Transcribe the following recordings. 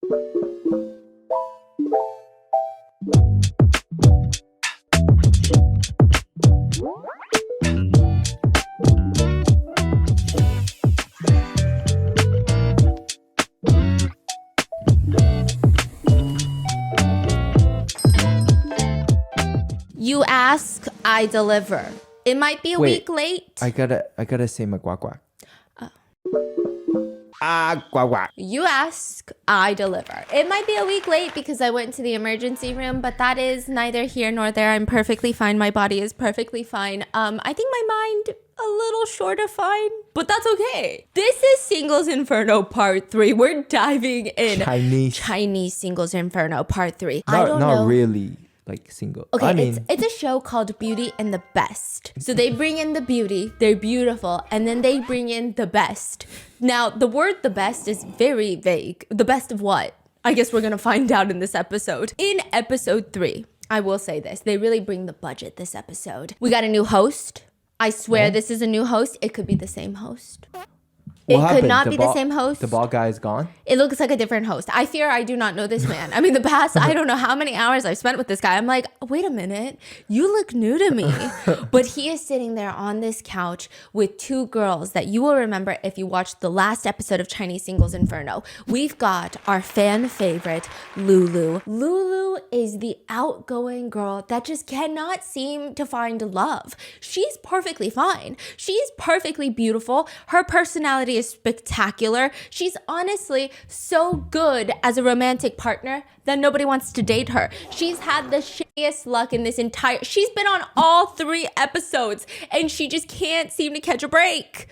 You ask, I deliver. It might be a week late. I gotta say my guac guac. Guac guac. You ask, I deliver. It might be a week late because I went to the emergency room, but that is neither here nor there. I'm perfectly fine. My body is perfectly fine. I think my mind a little short of fine, but that's okay. This is Singles Inferno Part 3. We're diving in. Chinese Singles Inferno Part 3. I don't know. Not really. Like single. Okay, it's a show called Beauty and the Best. So they bring in the beauty, they're beautiful, and then they bring in the best. Now, the word the best is very vague. The best of what? I guess we're gonna find out in this episode. In episode 3, I will say this, they really bring the budget this episode. We got a new host. I swear this is a new host. It could be the same host. It could not be the same host. The bald guy is gone? It looks like a different host. I fear I do not know this man. I mean, the past, I don't know how many hours I've spent with this guy. I'm like, wait a minute. You look new to me. But he is sitting there on this couch with two girls that you will remember if you watched the last episode of Chinese Singles Inferno. We've got our fan favorite, Lulu. Lulu is the outgoing girl that just cannot seem to find love. She's perfectly fine. She's perfectly beautiful. Her personality is spectacular. She's honestly so good as a romantic partner that nobody wants to date her. She's had the shittiest luck in this entire... She's been on all 3 episodes and she just can't seem to catch a break.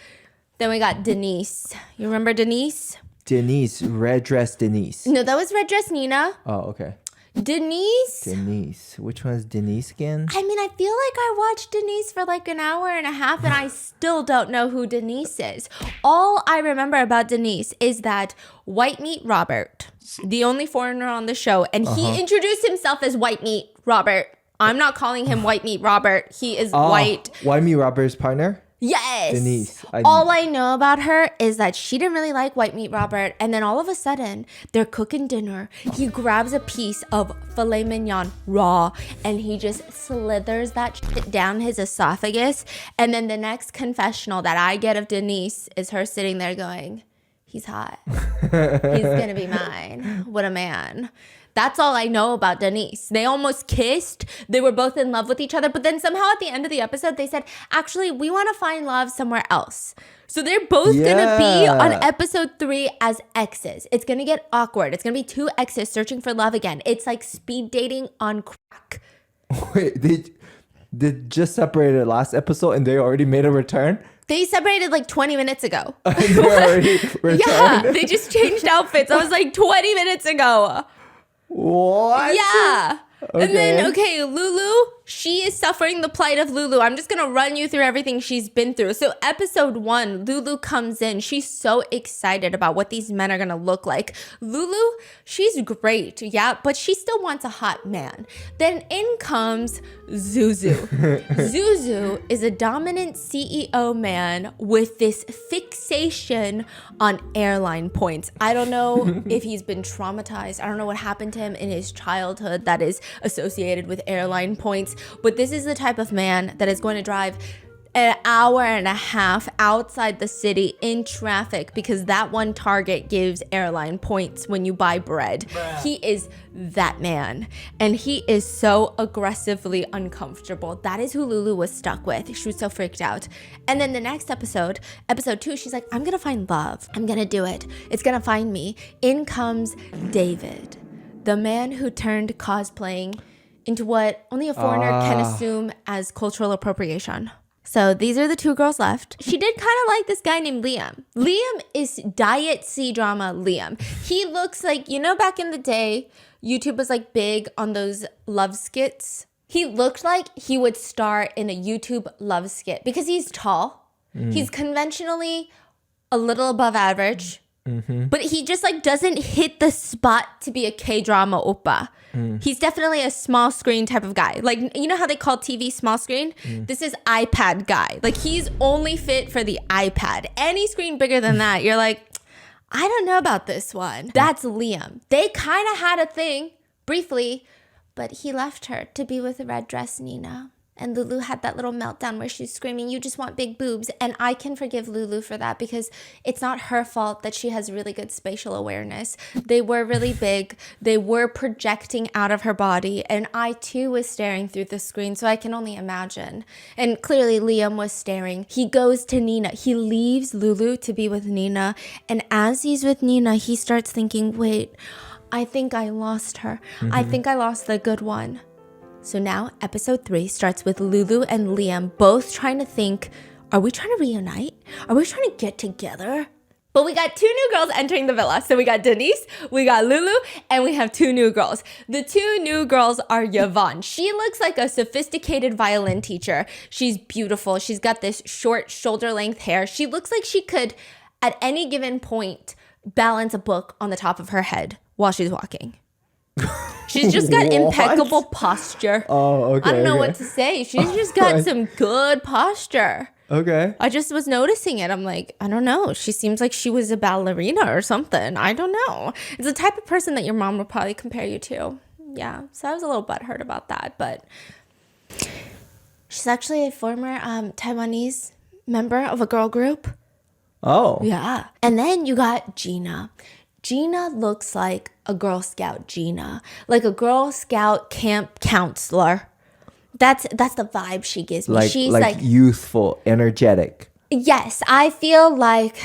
Then we got Denise. You remember Denise? Red dress Denise. No, that was Red Dress Nina. Oh, okay. Denise. Which one's Denise again? I mean, I feel like I watched Denise for like an hour and a half and I still don't know who Denise is. All I remember about Denise is that White Meat Robert, the only foreigner on the show, and he introduced himself as White Meat Robert. I'm not calling him White Meat Robert. He is white. White Meat Robert's partner? Yes. Denise. All I know about her is that she didn't really like White Meat Robert. And then all of a sudden, they're cooking dinner. He grabs a piece of filet mignon raw and he just slithers that shit down his esophagus. And then the next confessional that I get of Denise is her sitting there going, he's hot. He's going to be mine. What a man. That's all I know about Denise. They almost kissed. They were both in love with each other. But then somehow at the end of the episode, they said, actually, we want to find love somewhere else. So they're both going to be on episode 3 as exes. It's going to get awkward. It's going to be 2 exes searching for love again. It's like speed dating on crack. Wait, they just separated last episode and they already made a return? They separated like 20 minutes ago. They already returned? Yeah, they just changed outfits. I was like 20 minutes ago. What? Yeah. Okay. And then, Lulu, she is suffering the plight of Lulu. I'm just going to run you through everything she's been through. So episode 1, Lulu comes in. She's so excited about what these men are going to look like. Lulu, she's great, yeah, but she still wants a hot man. Then in comes Zuzu. Zuzu is a dominant CEO man with this fixation on airline points. I don't know if he's been traumatized. I don't know what happened to him in his childhood that is associated with airline points, but this is the type of man that is going to drive an hour and a half outside the city in traffic because that one Target gives airline points when you buy bread. He is that man, and he is so aggressively uncomfortable. That is who Lulu was stuck with. She was so freaked out. And then the next episode 2, she's like, I'm gonna find love. I'm gonna do it. It's gonna find me. In comes David, the man who turned cosplaying into what only a foreigner can assume as cultural appropriation. So these are the 2 girls left. She did kind of like this guy named Liam. Liam is Diet C-drama Liam. He looks like, back in the day, YouTube was like big on those love skits. He looked like he would star in a YouTube love skit because he's tall. He's conventionally a little above average. But he just like doesn't hit the spot to be a K-drama oppa. He's definitely a small screen type of guy. Like, you know how they call TV small screen? This is iPad guy. Like, he's only fit for the iPad. Any screen bigger than that, you're like, I don't know about this one. That's Liam. They kind of had a thing, briefly, but he left her to be with the red dress Nina. And Lulu had that little meltdown where she's screaming, "You just want big boobs." And I can forgive Lulu for that because it's not her fault that she has really good spatial awareness. They were really big. They were projecting out of her body. And I too was staring through the screen, so I can only imagine. And clearly Liam was staring. He goes to Nina. He leaves Lulu to be with Nina. And as he's with Nina, he starts thinking, wait, I think I lost her. I think I lost the good one. So now episode 3 starts with Lulu and Liam both trying to think, are we trying to reunite? Are we trying to get together? But we got 2 new girls entering the villa. So we got Denise, we got Lulu, and we have 2 new girls. The 2 new girls are Yvonne. She looks like a sophisticated violin teacher. She's beautiful. She's got this short shoulder-length hair. She looks like she could, at any given point, balance a book on the top of her head while she's walking. She's just got impeccable posture. Oh, okay. I don't know what to say. She's just got some good posture. Okay. I just was noticing it. I'm like, I don't know. She seems like she was a ballerina or something. I don't know. It's the type of person that your mom would probably compare you to. Yeah. So I was a little butthurt about that. But she's actually a former Taiwanese member of a girl group. Oh. Yeah. And then you got Gina. Gina looks like a Girl Scout Gina, like a Girl Scout camp counselor. That's the vibe she gives me. She's like youthful, energetic. Yes, I feel like,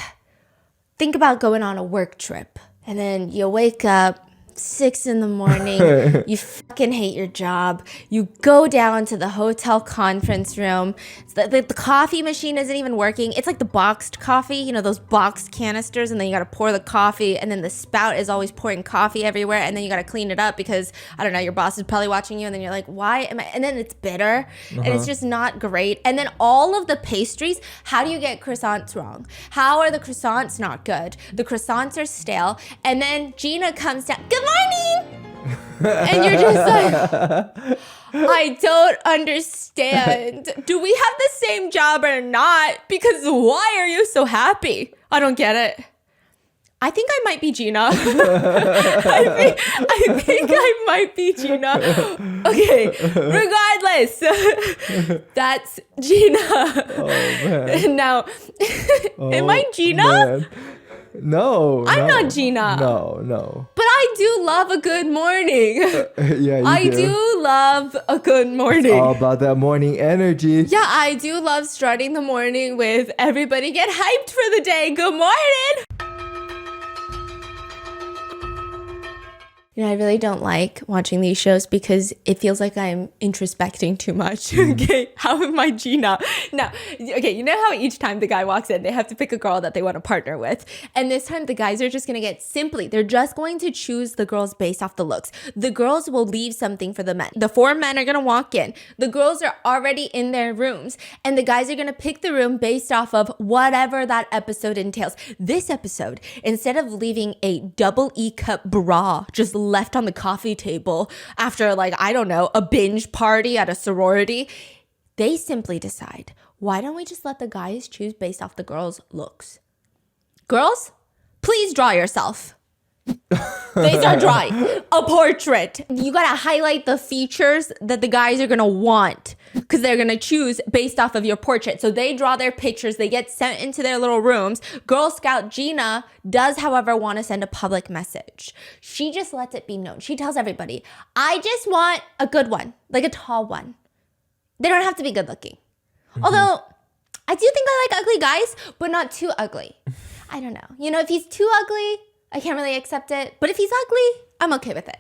think about going on a work trip and then you wake up 6 a.m. You fucking hate your job. You go down to the hotel conference room. The coffee machine isn't even working. It's like the boxed coffee, you know, those boxed canisters, and then you got to pour the coffee, and then the spout is always pouring coffee everywhere, and then you got to clean it up because, I don't know, your boss is probably watching you, and then you're like, why am I? And then it's bitter, and it's just not great. And then all of the pastries, how do you get croissants wrong? How are the croissants not good? The croissants are stale, and then Gina comes down, good morning! And you're just like, I don't understand. Do we have the same job or not? Because why are you so happy? I don't get it. I think I might be Gina. I think I might be Gina. Okay, regardless, that's Gina. Oh, man. Now, am I Gina? Man. No, I'm not Gina. No. But I do love a good morning. Yeah, I do love a good morning. It's all about that morning energy. Yeah, I do love starting the morning with everybody get hyped for the day. Good morning. You know, I really don't like watching these shows because it feels like I'm introspecting too much. Okay, how am I Gina? Now, okay, you know how each time the guy walks in, they have to pick a girl that they want to partner with. And this time the guys are just going to they're just going to choose the girls based off the looks. The girls will leave something for the men. The 4 men are going to walk in. The girls are already in their rooms. And the guys are going to pick the room based off of whatever that episode entails. This episode, instead of leaving a double E cup bra just left on the coffee table after, like, I don't know, a binge party at a sorority, they simply decide, why don't we just let the guys choose based off the girls' looks? Girls, please draw yourself. They start drawing a portrait. You gotta highlight the features that the guys are gonna want because they're gonna choose based off of your portrait. So they draw their pictures, they get sent into their little rooms. Girl Scout Gina does, however, want to send a public message. She just lets it be known. She tells everybody, I just want a good one, like a tall one. They don't have to be good looking. Although I do think I like ugly guys, but not too ugly. I don't know. You know, if he's too ugly, I can't really accept it. But if he's ugly, I'm okay with it.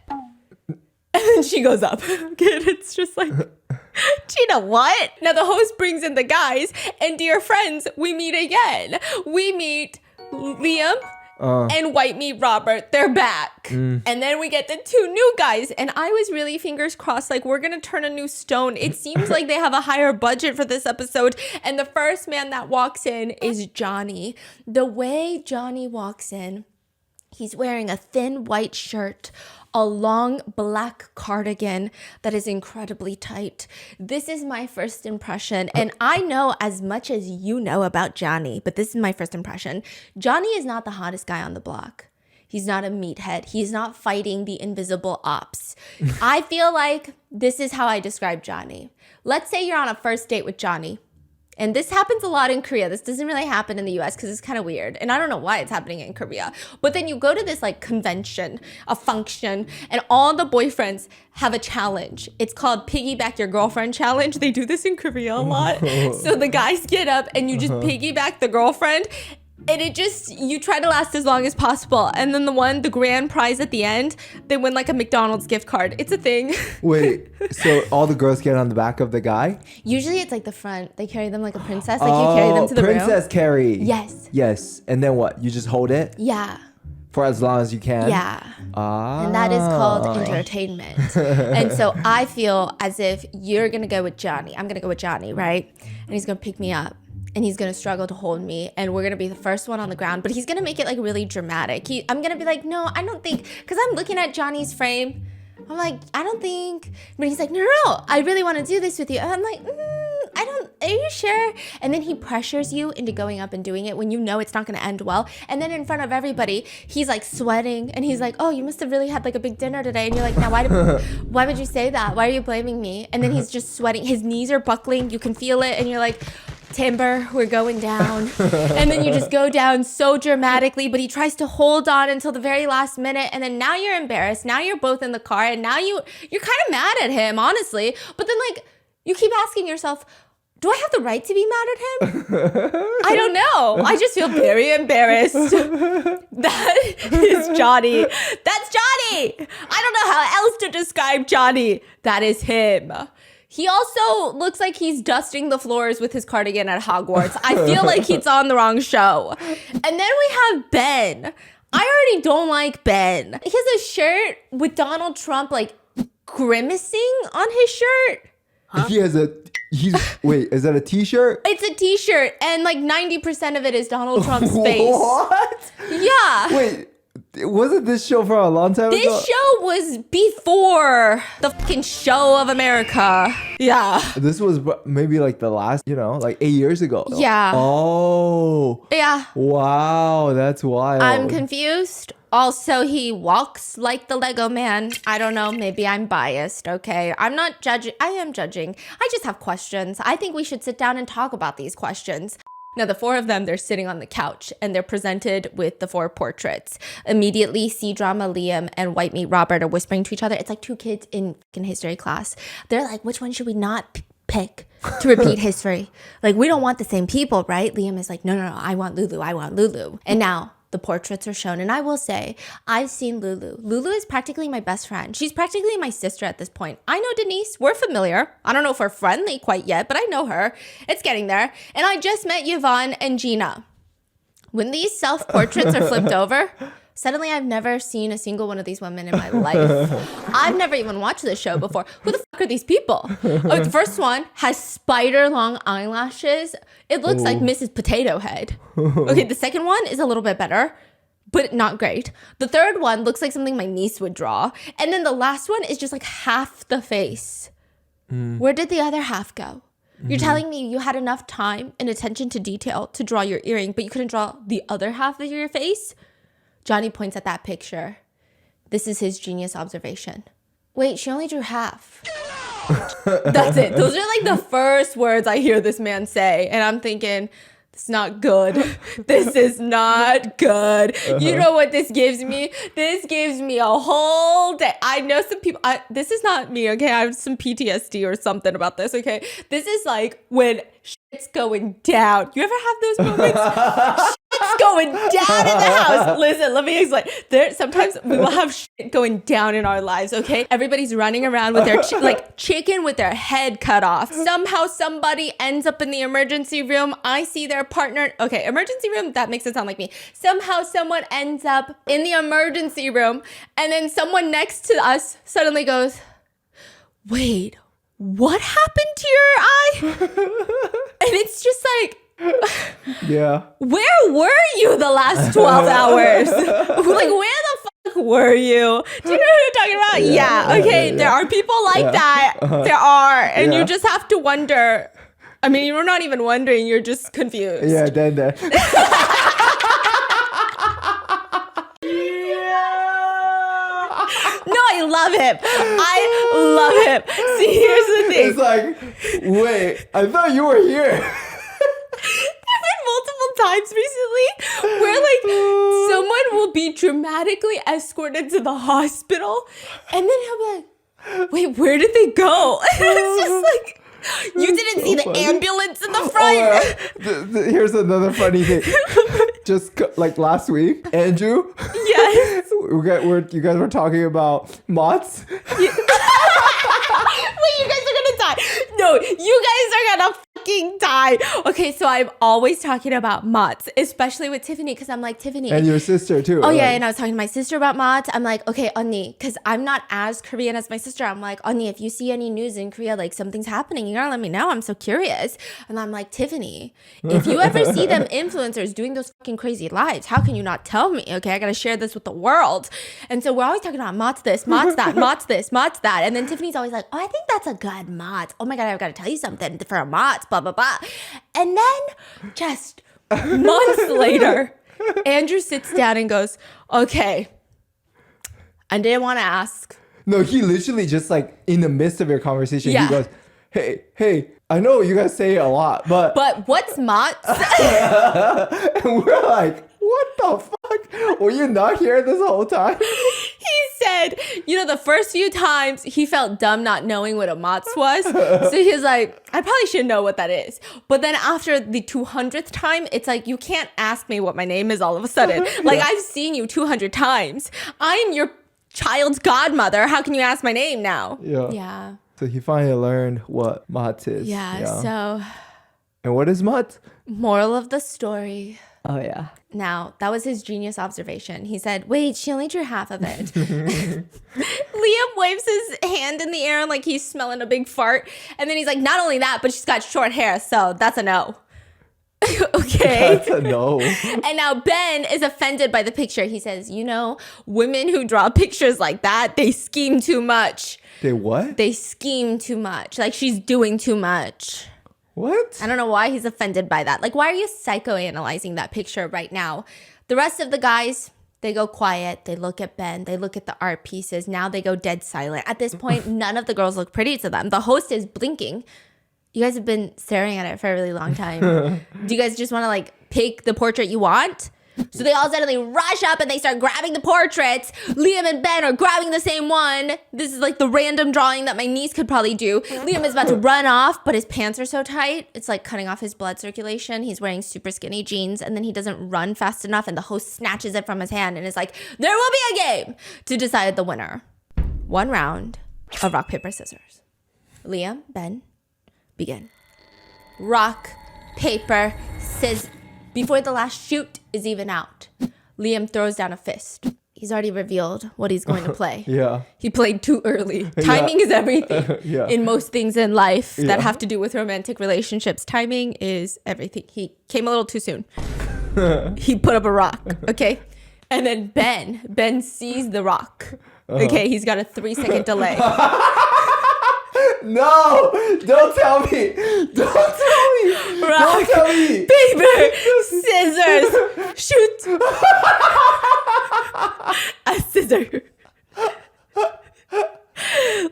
And then she goes up. Okay, it's just like, Gina, what? Now the host brings in the guys, and dear friends, we meet again. We meet Liam and White Meat Robert. They're back. And then we get the 2 new guys. And I was really fingers crossed, like, we're going to turn a new stone. It seems like they have a higher budget for this episode. And the first man that walks in is Johnny. The way Johnny walks in, he's wearing a thin white shirt. a long black cardigan that is incredibly tight. This is my first impression. And I know as much as you know about Johnny, but this is my first impression. Johnny is not the hottest guy on the block. He's not a meathead. He's not fighting the invisible ops. I feel like this is how I describe Johnny. Let's say you're on a first date with Johnny. And this happens a lot in Korea. This doesn't really happen in the US because it's kind of weird. And I don't know why it's happening in Korea. But then you go to this like convention, a function, and all the boyfriends have a challenge. It's called Piggyback Your Girlfriend Challenge. They do this in Korea a lot. So the guys get up and you just piggyback the girlfriend. And you try to last as long as possible. And then the grand prize at the end, they win like a McDonald's gift card. It's a thing. Wait, so all the girls get on the back of the guy? Usually it's like the front. They carry them like a princess. Like you carry them to the room. Princess carry. Yes. Yes. And then what? You just hold it? Yeah. For as long as you can? Yeah. And that is called entertainment. And so I feel as if you're going to go with Johnny. I'm going to go with Johnny, right? And he's going to pick me up. And he's going to struggle to hold me. And we're going to be the first one on the ground. But he's going to make it like really dramatic. I'm going to be like, no, I don't think. Because I'm looking at Johnny's frame. I'm like, I don't think. But he's like, no, I really want to do this with you. And I'm like, are you sure? And then he pressures you into going up and doing it when you know it's not going to end well. And then in front of everybody, he's like sweating. And he's like, oh, you must have really had like a big dinner today. And you're like, now why would you say that? Why are you blaming me? And then he's just sweating. His knees are buckling. You can feel it. And you're like, Timber, we're going down. And then you just go down so dramatically, but he tries to hold on until the very last minute. And then now you're embarrassed. Now you're both in the car and now you're kind of mad at him, honestly. But then like you keep asking yourself, do I have the right to be mad at him? I don't know. I just feel very embarrassed. That is Johnny. That's Johnny. I don't know how else to describe Johnny. That is him. He also looks like he's dusting the floors with his cardigan at Hogwarts. I feel like he's on the wrong show. And then we have Ben. I already don't like Ben. He has a shirt with Donald Trump like grimacing on his shirt. Huh? Wait, is that a t-shirt? It's a t-shirt and like 90% of it is Donald Trump's face. What? Yeah. Wait. Wasn't this show for a long time ago? This show was before the fucking show of America. Yeah. This was maybe like the last, like 8 years ago. Yeah. Oh. Yeah. Wow, that's wild. I'm confused. Also, he walks like the Lego man. I don't know. Maybe I'm biased, okay? I'm not judging. I am judging. I just have questions. I think we should sit down and talk about these questions. Now, the four of them, they're sitting on the couch and they're presented with the four portraits. Immediately, C-Drama Liam and White Meat Robert are whispering to each other. It's like two kids in history class. They're like, which one should we not pick to repeat history? Like, we don't want the same people, right? Liam is like, no, I want Lulu. I want Lulu. And now the portraits are shown. And I will say, I've seen Lulu. Lulu is practically my best friend. She's practically my sister at this point. I know Denise. We're familiar. I don't know if we're friendly quite yet, but I know her. It's getting there. And I just met Yvonne and Gina. When these self-portraits are flipped over, suddenly I've never seen a single one of these women in my life. I've never even watched this show before. Who the fuck are these people? Oh, the first one has spider long eyelashes. It looks like Mrs. Potato Head. Okay, the second one is a little bit better, but not great. The third one looks like something my niece would draw. And then the last one is just like half the face. Where did the other half go? You're telling me you had enough time and attention to detail to draw your earring, but you couldn't draw the other half of your face? Johnny points at that picture. This is his genius observation. Wait, she only drew half. That's it. Those are like the first words I hear this man say. And I'm thinking, it's not good. This is not good. You know what this gives me? This gives me a whole day. I know some people, this is not me, okay? I have some PTSD or something about this, okay? This is like when shit's going down. You ever have those moments? Shit's going down in the house. Listen, let me explain. Sometimes we will have shit going down in our lives, okay? Everybody's running around with their chicken with their head cut off. Somehow somebody ends up in the emergency room. I see their partner. Okay, emergency room, that makes it sound like me. Somehow someone ends up in the emergency room and then someone next to us suddenly goes, wait, what happened to your eye? And it's just like, yeah. Where were you the last 12 hours? Like, where the fuck were you? Do you know who I'm talking about? Yeah. Okay. There are people like that. There are. And you just have to wonder. I mean, you're not even wondering. You're just confused. Yeah, then. No, I love him. I love him. See, here's the thing. It's like, wait, I thought you were here. There's been multiple times recently where like someone will be dramatically escorted to the hospital and then he'll be like, wait, where did they go? And it's just like, you didn't see the ambulance in the front. Here's another funny thing. Just like last week, Andrew. Yes. You guys were talking about moths. Wait, you guys are gonna die. No, you guys are gonna fucking die. Okay, so I'm always talking about moths, especially with Tiffany, because I'm like, Tiffany. And your sister too. Oh, right? yeah, and I was talking to my sister about moths. I'm like, okay, 언니, because I'm not as Korean as my sister. I'm like, 언니, if you see any news in Korea, like something's happening, you gotta let me know. I'm so curious. And I'm like, Tiffany, if you ever see them influencers doing those fucking crazy lives, how can you not tell me? Okay, I gotta share this with the world. And so we're always talking about moths this, moths that, moths this, moths that. And then Tiffany's always like, oh, I think that's a good moth. Oh my God, I've got to tell you something for a moths, blah, blah, blah. And then just months later, Andrew sits down and goes, okay, I didn't want to ask. No, he literally just like in the midst of your conversation, Yeah. he goes, hey, I know you guys say it a lot, but what's moths? and we're like, what the fuck? Were you not here this whole time? He said, the first few times he felt dumb not knowing what a moths was. So he was like, I probably should know what that is. But then after the 200th time, it's like, you can't ask me what my name is all of a sudden. Like, I've seen you 200 times. I'm your child's godmother. How can you ask my name now? Yeah. So he finally learned what mat is. Yeah. So And what is mat? moral of the story. Oh, yeah. Now, that was his genius observation. He said, wait, she only drew half of it. Liam waves his hand in the air like he's smelling a big fart. And then he's like, not only that, but she's got short hair. So that's a no. Okay. That's a no. And now Ben is offended by the picture. He says, women who draw pictures like that, they scheme too much. They what? They scheme too much. Like she's doing too much. What? I don't know why he's offended by that. Like, why are you psychoanalyzing that picture right now? The rest of the guys, they go quiet. They look at Ben. They look at the art pieces. Now they go dead silent. At this point, none of the girls look pretty to them. The host is blinking. You guys have been staring at it for a really long time. Do you guys just want to like pick the portrait you want? So they all suddenly rush up and they start grabbing the portraits. Liam and Ben are grabbing the same one. This is like the random drawing that my niece could probably do. Liam is about to run off, but his pants are so tight. It's like cutting off his blood circulation. He's wearing super skinny jeans and then he doesn't run fast enough and the host snatches it from his hand and is like, there will be a game to decide the winner. 1 round of rock, paper, scissors. Liam, Ben, begin. Rock, paper, scissors. Before the last shoot is even out, Liam throws down a fist. He's already revealed what he's going to play. Yeah. He played too early. Timing is everything. Yeah. In most things in life that have to do with romantic relationships, timing is everything. He came a little too soon. He put up a rock, okay? And then Ben sees the rock. Okay, he's got a 3-second delay. No! Don't tell me! Don't tell me! Rock, Don't tell me! paper, scissors, shoot. A scissor.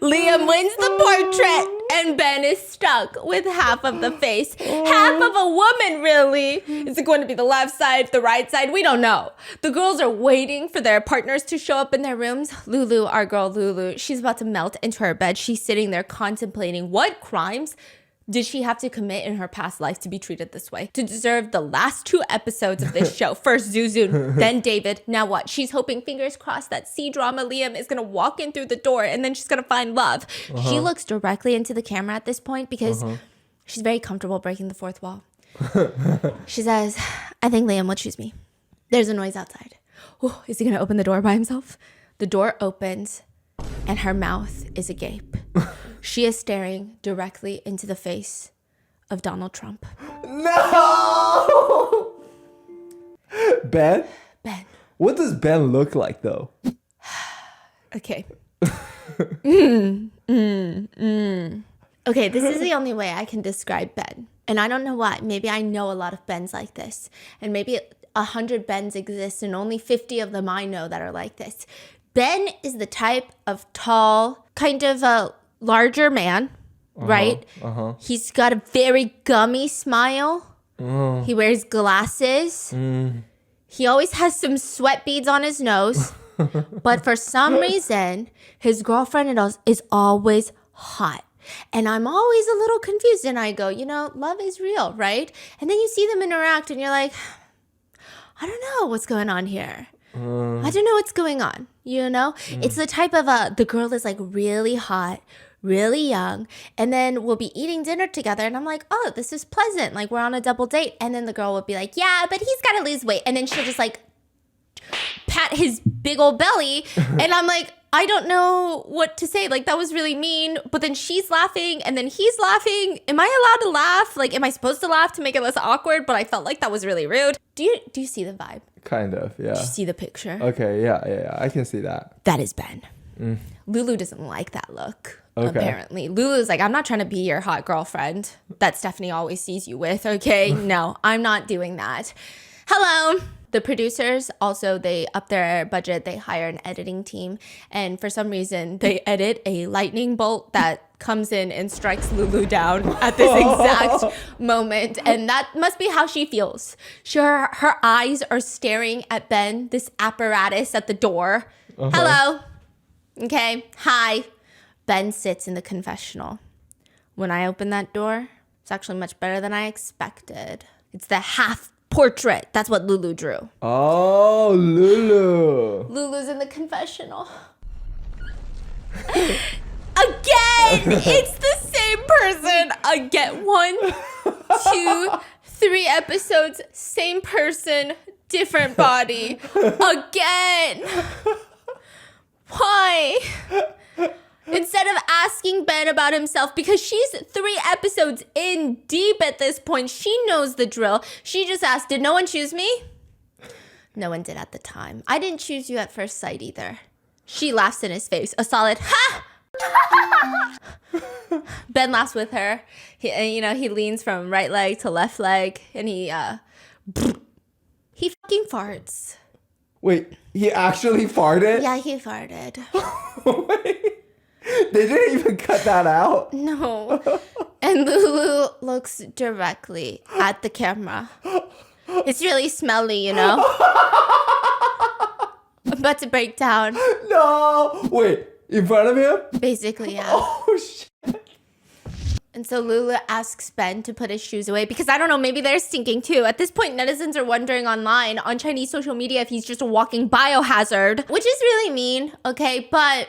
Liam wins the portrait and Ben is stuck with half of the face. Half of a woman, really. Is it going to be the left side, the right side? We don't know. The girls are waiting for their partners to show up in their rooms. Lulu, our girl Lulu, she's about to melt into her bed. She's sitting there contemplating what crimes did she have to commit in her past life to be treated this way? To deserve the last 2 episodes of this show. First Zuzu, then David. Now what? She's hoping, fingers crossed, that C-drama Liam is going to walk in through the door and then she's going to find love. She looks directly into the camera at this point because she's very comfortable breaking the fourth wall. She says, I think Liam will choose me. There's a noise outside. Ooh, is he going to open the door by himself? The door opens and her mouth is agape. She is staring directly into the face of Donald Trump. No! Ben? Ben. What does Ben look like, though? Okay. Okay, this is the only way I can describe Ben. And I don't know why. Maybe I know a lot of Bens like this. And maybe 100 Bens exist and only 50 of them I know that are like this. Ben is the type of tall, kind of a larger man, right? He's got a very gummy smile. He wears glasses. He always has some sweat beads on his nose. But for some reason, his girlfriend is always hot. And I'm always a little confused. And I go, love is real, right? And then you see them interact and you're like, I don't know what's going on here. I don't know what's going on, It's the type of, the girl is like really hot, really young. And then we'll be eating dinner together. And I'm like, oh, this is pleasant. Like we're on a double date. And then the girl will be like, yeah, but he's got to lose weight. And then she'll just like pat his big old belly. And I'm like, I don't know what to say. Like, that was really mean. But then she's laughing and then he's laughing. Am I allowed to laugh? Like, am I supposed to laugh to make it less awkward? But I felt like that was really rude. Do you see the vibe? Kind of, yeah. Do you see the picture? Okay, yeah. I can see that. That is Ben. Lulu doesn't like that look, apparently. Lulu's like, I'm not trying to be your hot girlfriend that Stephanie always sees you with, okay? No, I'm not doing that. Hello. The producers also, they up their budget. They hire an editing team. And for some reason, they edit a lightning bolt that comes in and strikes Lulu down at this exact moment. And that must be how she feels. Her eyes are staring at Ben, this apparatus at the door. Hello. Okay. Hi. Ben sits in the confessional. When I open that door, it's actually much better than I expected. It's the half portrait. That's what Lulu drew. Oh, Lulu. Lulu's in the confessional. Again, it's the same person. Again, 1, 2, 3 episodes, same person, different body. Again. Why? Instead of asking Ben about himself, because she's 3 episodes in deep at this point, she knows the drill. She just asked, did no one choose me? No one did at the time. I didn't choose you at first sight either. She laughs in his face. A solid, ha! Ben laughs with her. He leans from right leg to left leg, and he fucking farts. Wait, he actually farted? Yeah, he farted. Wait. They didn't even cut that out? No. And Lulu looks directly at the camera. It's really smelly, I'm about to break down. No. Wait, in front of him? Basically, yeah. Oh, shit. And so Lulu asks Ben to put his shoes away because I don't know, maybe they're stinking too. At this point, netizens are wondering online on Chinese social media if he's just a walking biohazard, which is really mean, okay? But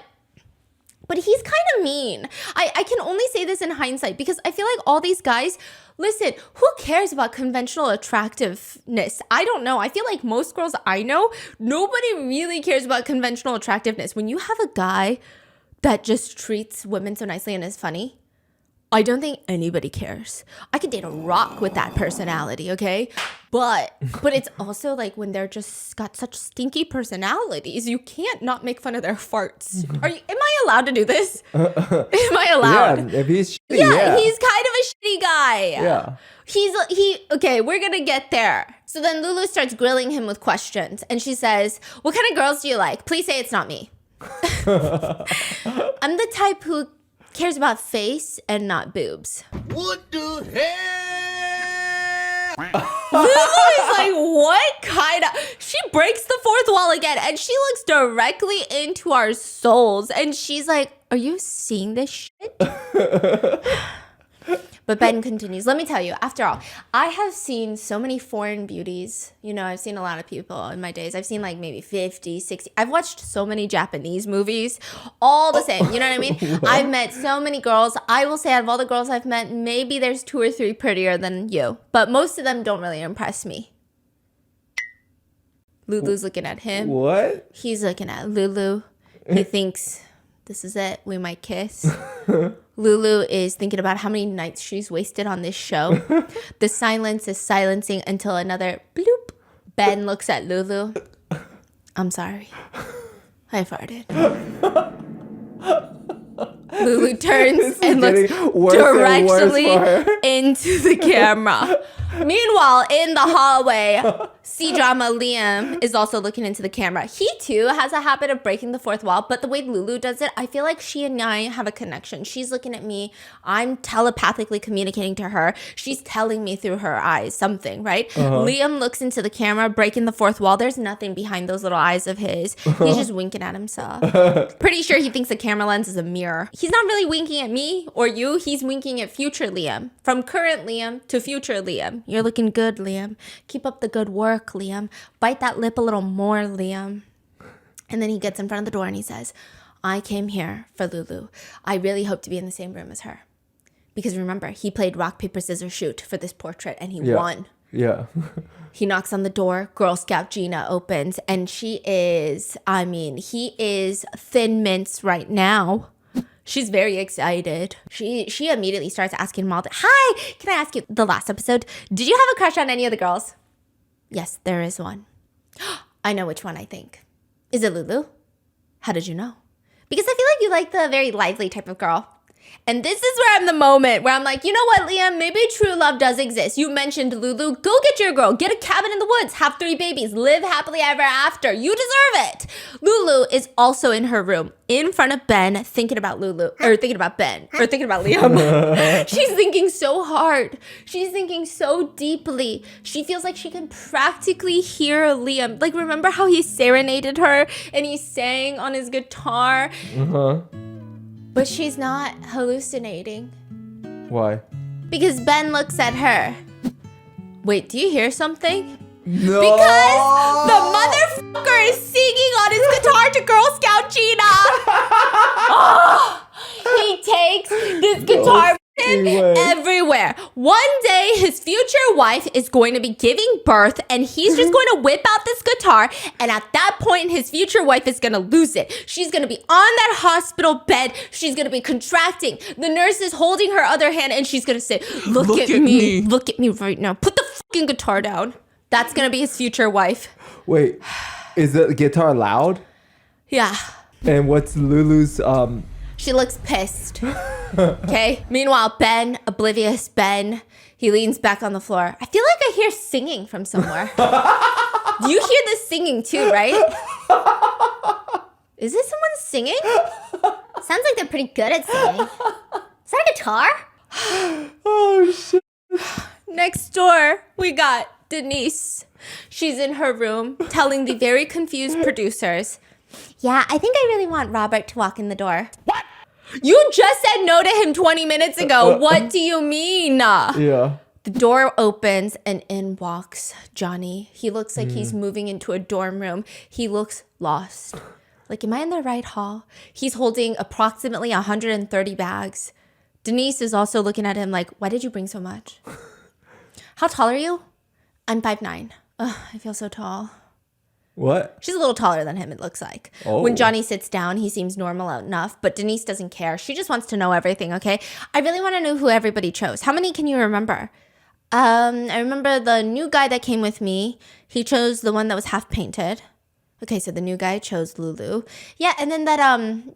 he's kind of mean. I can only say this in hindsight because I feel like all these guys, listen, who cares about conventional attractiveness? I don't know. I feel like most girls I know, nobody really cares about conventional attractiveness. When you have a guy that just treats women so nicely and is funny, I don't think anybody cares. I could date a rock with that personality, okay? But it's also like when they're just got such stinky personalities, you can't not make fun of their farts. Am I allowed to do this? Am I allowed? Yeah, if he's shitty, yeah, he's kind of a shitty guy. Yeah. Okay, we're gonna get there. So then Lulu starts grilling him with questions and she says, what kind of girls do you like? Please say it's not me. I'm the type who cares about face and not boobs. What the hell? Lulu is like, what kind of... She breaks the fourth wall again and she looks directly into our souls. And she's like, are you seeing this shit? But Ben continues. Let me tell you, after all, I have seen so many foreign beauties. I've seen a lot of people in my days. I've seen like maybe 50, 60. I've watched so many Japanese movies, all the same. You know what I mean? I've met so many girls. I will say out of all the girls I've met, maybe there's 2 or 3 prettier than you. But most of them don't really impress me. Lulu's looking at him. What? He's looking at Lulu. He thinks, this is it. We might kiss. Lulu is thinking about how many nights she's wasted on this show. The silence is silencing until another bloop. Ben looks at Lulu. I'm sorry. I farted. Lulu turns and looks directly into the camera. Meanwhile, in the hallway, C-drama Liam is also looking into the camera. He too has a habit of breaking the fourth wall, but the way Lulu does it, I feel like she and I have a connection. She's looking at me. I'm telepathically communicating to her. She's telling me through her eyes something, right? Liam looks into the camera, breaking the fourth wall. There's nothing behind those little eyes of his. He's just winking at himself. Pretty sure he thinks the camera lens is a mirror. He's not really winking at me or you. He's winking at future Liam. From current Liam to future Liam. You're looking good, Liam. Keep up the good work, Liam. Bite that lip a little more, Liam. And then he gets in front of the door and he says, I came here for Lulu. I really hope to be in the same room as her. Because remember, he played rock, paper, scissors, shoot for this portrait and he won. Yeah. He knocks on the door. Girl Scout Gina opens and he is thin mints right now. She's very excited. She immediately starts asking Malden, hi, can I ask you, the last episode, did you have a crush on any of the girls? Yes, there is one. I know which one I think. Is it Lulu? How did you know? Because I feel like you like the very lively type of girl. And this is where I'm the moment where I'm like, you know what, Liam? Maybe true love does exist. You mentioned Lulu. Go get your girl. Get a cabin in the woods. Have 3 babies. Live happily ever after. You deserve it. Lulu is also in her room in front of Ben thinking about Lulu. Or thinking about Ben. Or thinking about Liam. She's thinking so hard. She's thinking so deeply. She feels like she can practically hear Liam. Like, remember how he serenaded her and he sang on his guitar? But she's not hallucinating. Why? Because Ben looks at her. Wait, do you hear something? No. Because the motherfucker is singing on his guitar to Girl Scout Gina. Oh, he takes this guitar with him everywhere. One day, his future wife is going to be giving birth, and he's just going to whip out this guitar. And at that point, his future wife is going to lose it. She's going to be on that hospital bed. She's going to be contracting. The nurse is holding her other hand, and she's going to say, look at me. Look at me right now. Put the fucking guitar down. That's going to be his future wife. Wait, is the guitar loud? Yeah. And what's Lulu's, She looks pissed. Okay? Meanwhile, Ben, oblivious Ben, he leans back on the floor. I feel like I hear singing from somewhere. You hear this singing too, right? Is this someone singing? Sounds like they're pretty good at singing. Is that a guitar? Oh, shit. Next door, we got Denise. She's in her room telling the very confused producers, yeah, I think I really want Robert to walk in the door. What? You just said no to him 20 minutes ago. What do you mean? Yeah. The door opens and in walks Johnny. He looks like he's moving into a dorm room. He looks lost. Like, am I in the right hall? He's holding approximately 130 bags. Denise is also looking at him like, why did you bring so much? How tall are you? I'm 5'9". Ugh, I feel so tall. What? She's a little taller than him, it looks like. Oh. When Johnny sits down, he seems normal enough, but Denise doesn't care. She just wants to know everything, okay? I really want to know who everybody chose. How many can you remember? I remember the new guy that came with me. He chose the one that was half painted. Okay, so the new guy chose Lulu. Yeah, and then that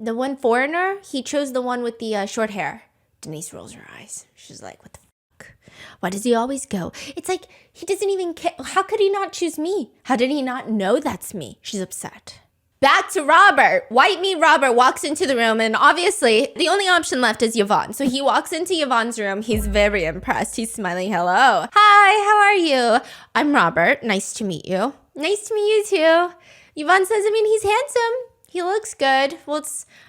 the one foreigner, he chose the one with the short hair. Denise rolls her eyes. She's like, what the fuck? Why does he always go? It's like, he doesn't even care. How could he not choose me? How did he not know that's me? She's upset. Back to Robert. White meat Robert walks into the room, and obviously the only option left is Yvonne. So he walks into Yvonne's room. He's very impressed. He's smiling. Hello. Hi, how are you? I'm Robert. Nice to meet you. Nice to meet you too. Yvonne says, I mean, he's handsome. He looks good. Well,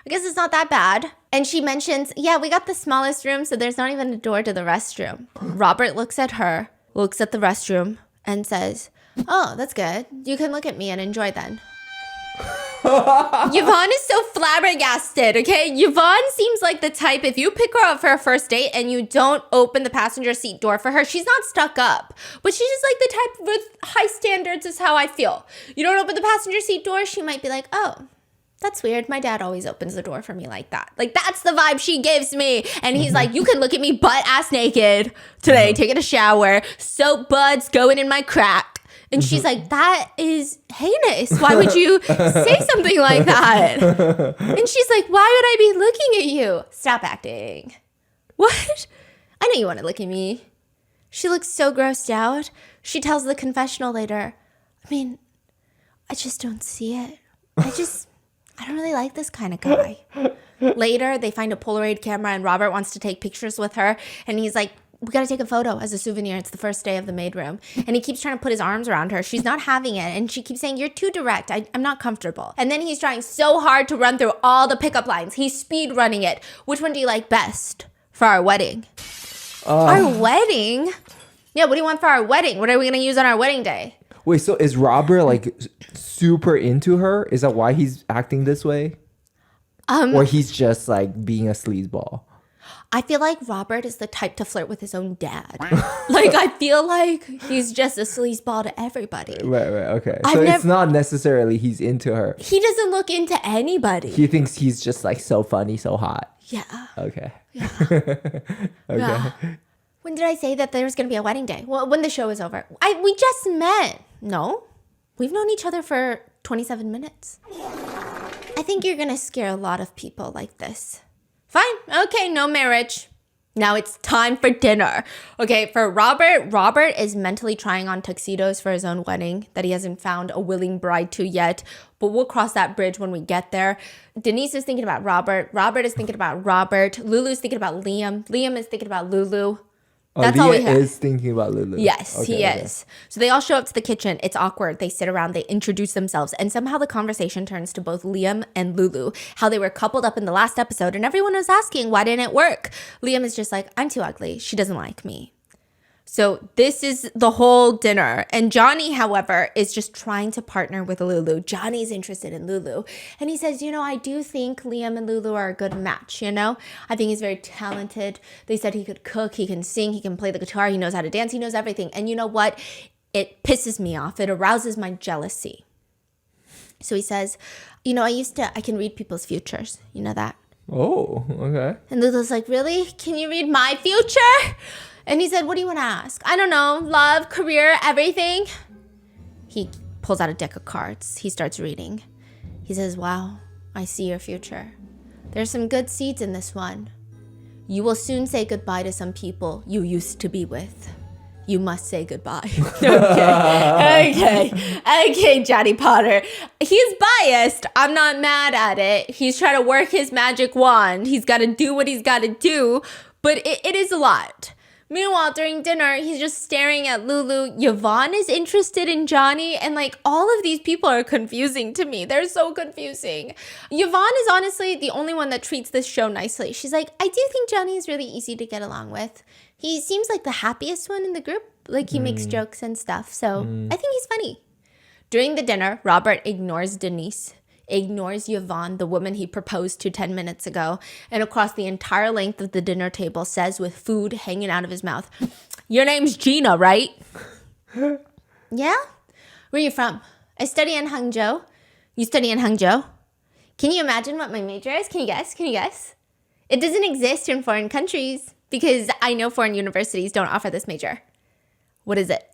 I guess it's not that bad. And she mentions, yeah, we got the smallest room, so there's not even a door to the restroom. Robert looks at her, looks at the restroom, and says, oh, that's good. You can look at me and enjoy then. Yvonne is so flabbergasted, okay? Yvonne seems like the type, if you pick her up for a first date and you don't open the passenger seat door for her, she's not stuck up. But she's just like the type with high standards is how I feel. You don't open the passenger seat door, she might be like, oh, that's weird. My dad always opens the door for me like that. Like, that's the vibe she gives me. And he's like, you can look at me butt ass naked today, taking a shower, soap buds going in my crack. And she's like, that is heinous. Why would you say something like that? And she's like, why would I be looking at you? Stop acting. What? I know you want to look at me. She looks so grossed out. She tells the confessional later, I mean, I just don't see it. I don't really like this kind of guy. Later, they find a Polaroid camera and Robert wants to take pictures with her. And he's like, we got to take a photo as a souvenir. It's the first day of the maid room. And he keeps trying to put his arms around her. She's not having it. And she keeps saying, you're too direct. I'm not comfortable. And then he's trying so hard to run through all the pickup lines. He's speed running it. Which one do you like best for our wedding? Our wedding? Yeah, what do you want for our wedding? What are we going to use on our wedding day? Wait, so is Robert like super into her? Is that why he's acting this way? Or he's just like being a sleazeball? I feel like Robert is the type to flirt with his own dad. Like, I feel like he's just a sleazeball to everybody. Right, okay. So it's not necessarily he's into her. He doesn't look into anybody. He thinks he's just like so funny, so hot. Yeah. Okay. Yeah. Okay. Yeah. When did I say that there was going to be a wedding day? Well, when the show is over. We just met. No. We've known each other for 27 minutes. I think you're going to scare a lot of people like this. Fine. Okay, no marriage. Now it's time for dinner. Okay, for Robert is mentally trying on tuxedos for his own wedding that he hasn't found a willing bride to yet. But we'll cross that bridge when we get there. Denise is thinking about Robert. Robert is thinking about Robert. Lulu's thinking about Liam. Liam is thinking about Lulu. That's all we have. Is thinking about Lulu. Yes, okay, he is. So they all show up to the kitchen. It's awkward. They sit around. They introduce themselves. And somehow the conversation turns to both Liam and Lulu. How they were coupled up in the last episode. And everyone was asking, why didn't it work? Liam is just like, I'm too ugly. She doesn't like me. So this is the whole dinner. And Johnny, however, is just trying to partner with Lulu. Johnny's interested in Lulu. And he says, I do think Liam and Lulu are a good match, I think he's very talented. They said he could cook, he can sing, he can play the guitar, he knows how to dance, he knows everything. And you know what? It pisses me off. It arouses my jealousy. So he says, I can read people's futures. You know that? Oh, okay. And Lulu's like, really? Can you read my future? And he said, what do you want to ask? I don't know. Love, career, everything. He pulls out a deck of cards. He starts reading. He says, wow, I see your future. There's some good seeds in this one. You will soon say goodbye to some people you used to be with. You must say goodbye. Okay, Johnny Potter. He's biased. I'm not mad at it. He's trying to work his magic wand. He's got to do what he's got to do. But it is a lot. Meanwhile, during dinner, he's just staring at Lulu. Yvonne is interested in Johnny. And all of these people are confusing to me. They're so confusing. Yvonne is honestly the only one that treats this show nicely. She's like, I do think Johnny is really easy to get along with. He seems like the happiest one in the group. He makes jokes and stuff. So I think he's funny. During the dinner, Robert ignores Denise. Ignores Yvonne, the woman he proposed to 10 minutes ago, and across the entire length of the dinner table says with food hanging out of his mouth, your name's Gina, right? Yeah? Where are you from? I study in Hangzhou. You study in Hangzhou? Can you imagine what my major is? Can you guess? It doesn't exist in foreign countries because I know foreign universities don't offer this major. What is it?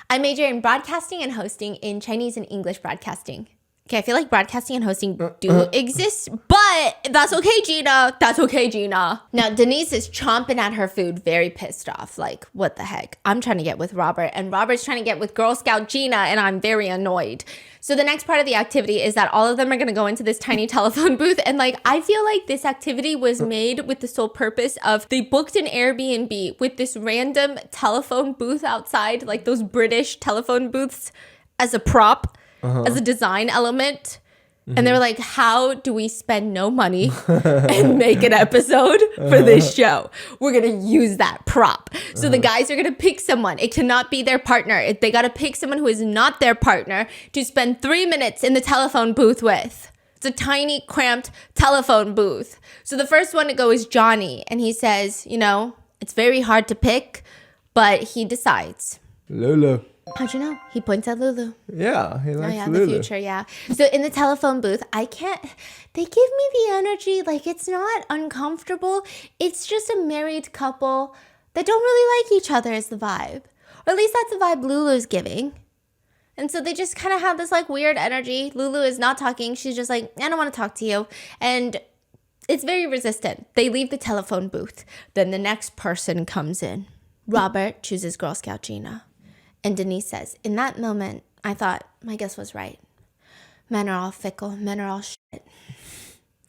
I major in broadcasting and hosting in Chinese and English broadcasting. Okay, I feel like broadcasting and hosting do exist, but that's okay, Gina. That's okay, Gina. Now, Denise is chomping at her food, very pissed off. What the heck? I'm trying to get with Robert, and Robert's trying to get with Girl Scout Gina, and I'm very annoyed. So the next part of the activity is that all of them are going to go into this tiny telephone booth, and I feel like this activity was made with the sole purpose of they booked an Airbnb with this random telephone booth outside, those British telephone booths, as a prop. As a design element. And they were like, how do we spend no money and make an episode for this show? We're going to use that prop. So the guys are going to pick someone. It cannot be their partner. They got to pick someone who is not their partner to spend 3 minutes in the telephone booth with. It's a tiny, cramped telephone booth. So the first one to go is Johnny. And he says, it's very hard to pick, but he decides. Lulu. How'd you know? He points at Lulu. Yeah, he likes Lulu. The future, yeah. So in the telephone booth, they give me the energy, it's not uncomfortable. It's just a married couple that don't really like each other is the vibe. Or at least that's the vibe Lulu's giving. And so they just kind of have this like weird energy. Lulu is not talking. She's just like, I don't want to talk to you. And it's very resistant. They leave the telephone booth. Then the next person comes in. Robert chooses Girl Scout Gina. And Denise says, in that moment, I thought, my guess was right. Men are all fickle. Men are all shit.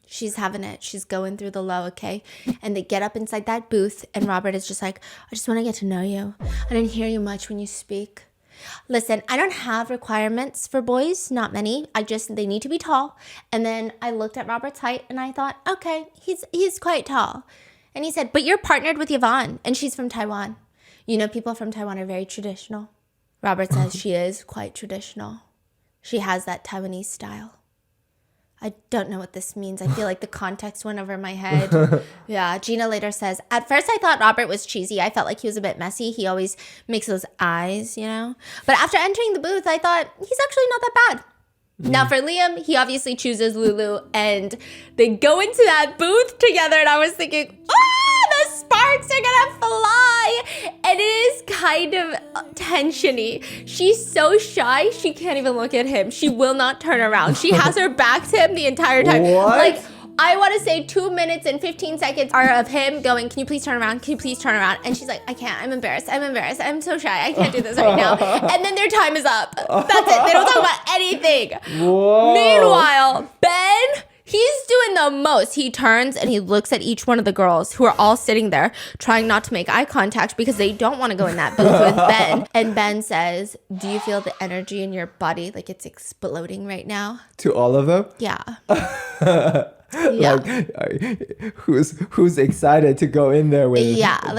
She's having it. She's going through the low, okay? And they get up inside that booth, and Robert is just like, I just want to get to know you. I didn't hear you much when you speak. Listen, I don't have requirements for boys, not many. They need to be tall. And then I looked at Robert's height, and I thought, okay, he's quite tall. And he said, but you're partnered with Yvonne, and she's from Taiwan. You know, people from Taiwan are very traditional. Robert says she is quite traditional. She has that Taiwanese style. I don't know what this means. I feel like the context went over my head. Yeah, Gina later says, at first I thought Robert was cheesy. I felt like he was a bit messy. He always makes those eyes, you know? But after entering the booth, I thought, he's actually not that bad. Now for Liam, he obviously chooses Lulu, and they go into that booth together, and I was thinking, the sparks are gonna fly. And it is kind of tensiony. She's so shy, she can't even look at him. She will not turn around. She has her back to him the entire time. What? Like, I want to say 2 minutes and 15 seconds are of him going, can you please turn around? Can you please turn around? And she's like, I can't. I'm embarrassed. I'm so shy. I can't do this right now. And then their time is up. That's it. They don't talk about anything. Whoa. Meanwhile, Ben, he's doing the most. He turns and he looks at each one of the girls who are all sitting there trying not to make eye contact because they don't want to go in that booth with Ben. And Ben says, do you feel the energy in your body like it's exploding right now? To all of them? Yeah. Yeah. Like, who's excited to go in there with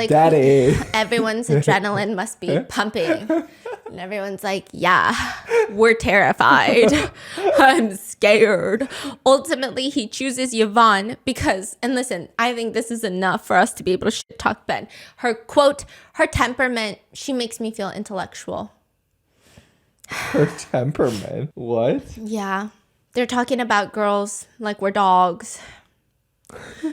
Daddy? Everyone's adrenaline must be pumping. And everyone's like, yeah, we're terrified. I'm scared. Ultimately, he chooses Yvonne because, and listen, I think this is enough for us to be able to shit talk Ben. Her quote, her temperament, she makes me feel intellectual. Her temperament? What? Yeah. They're talking about girls like we're dogs.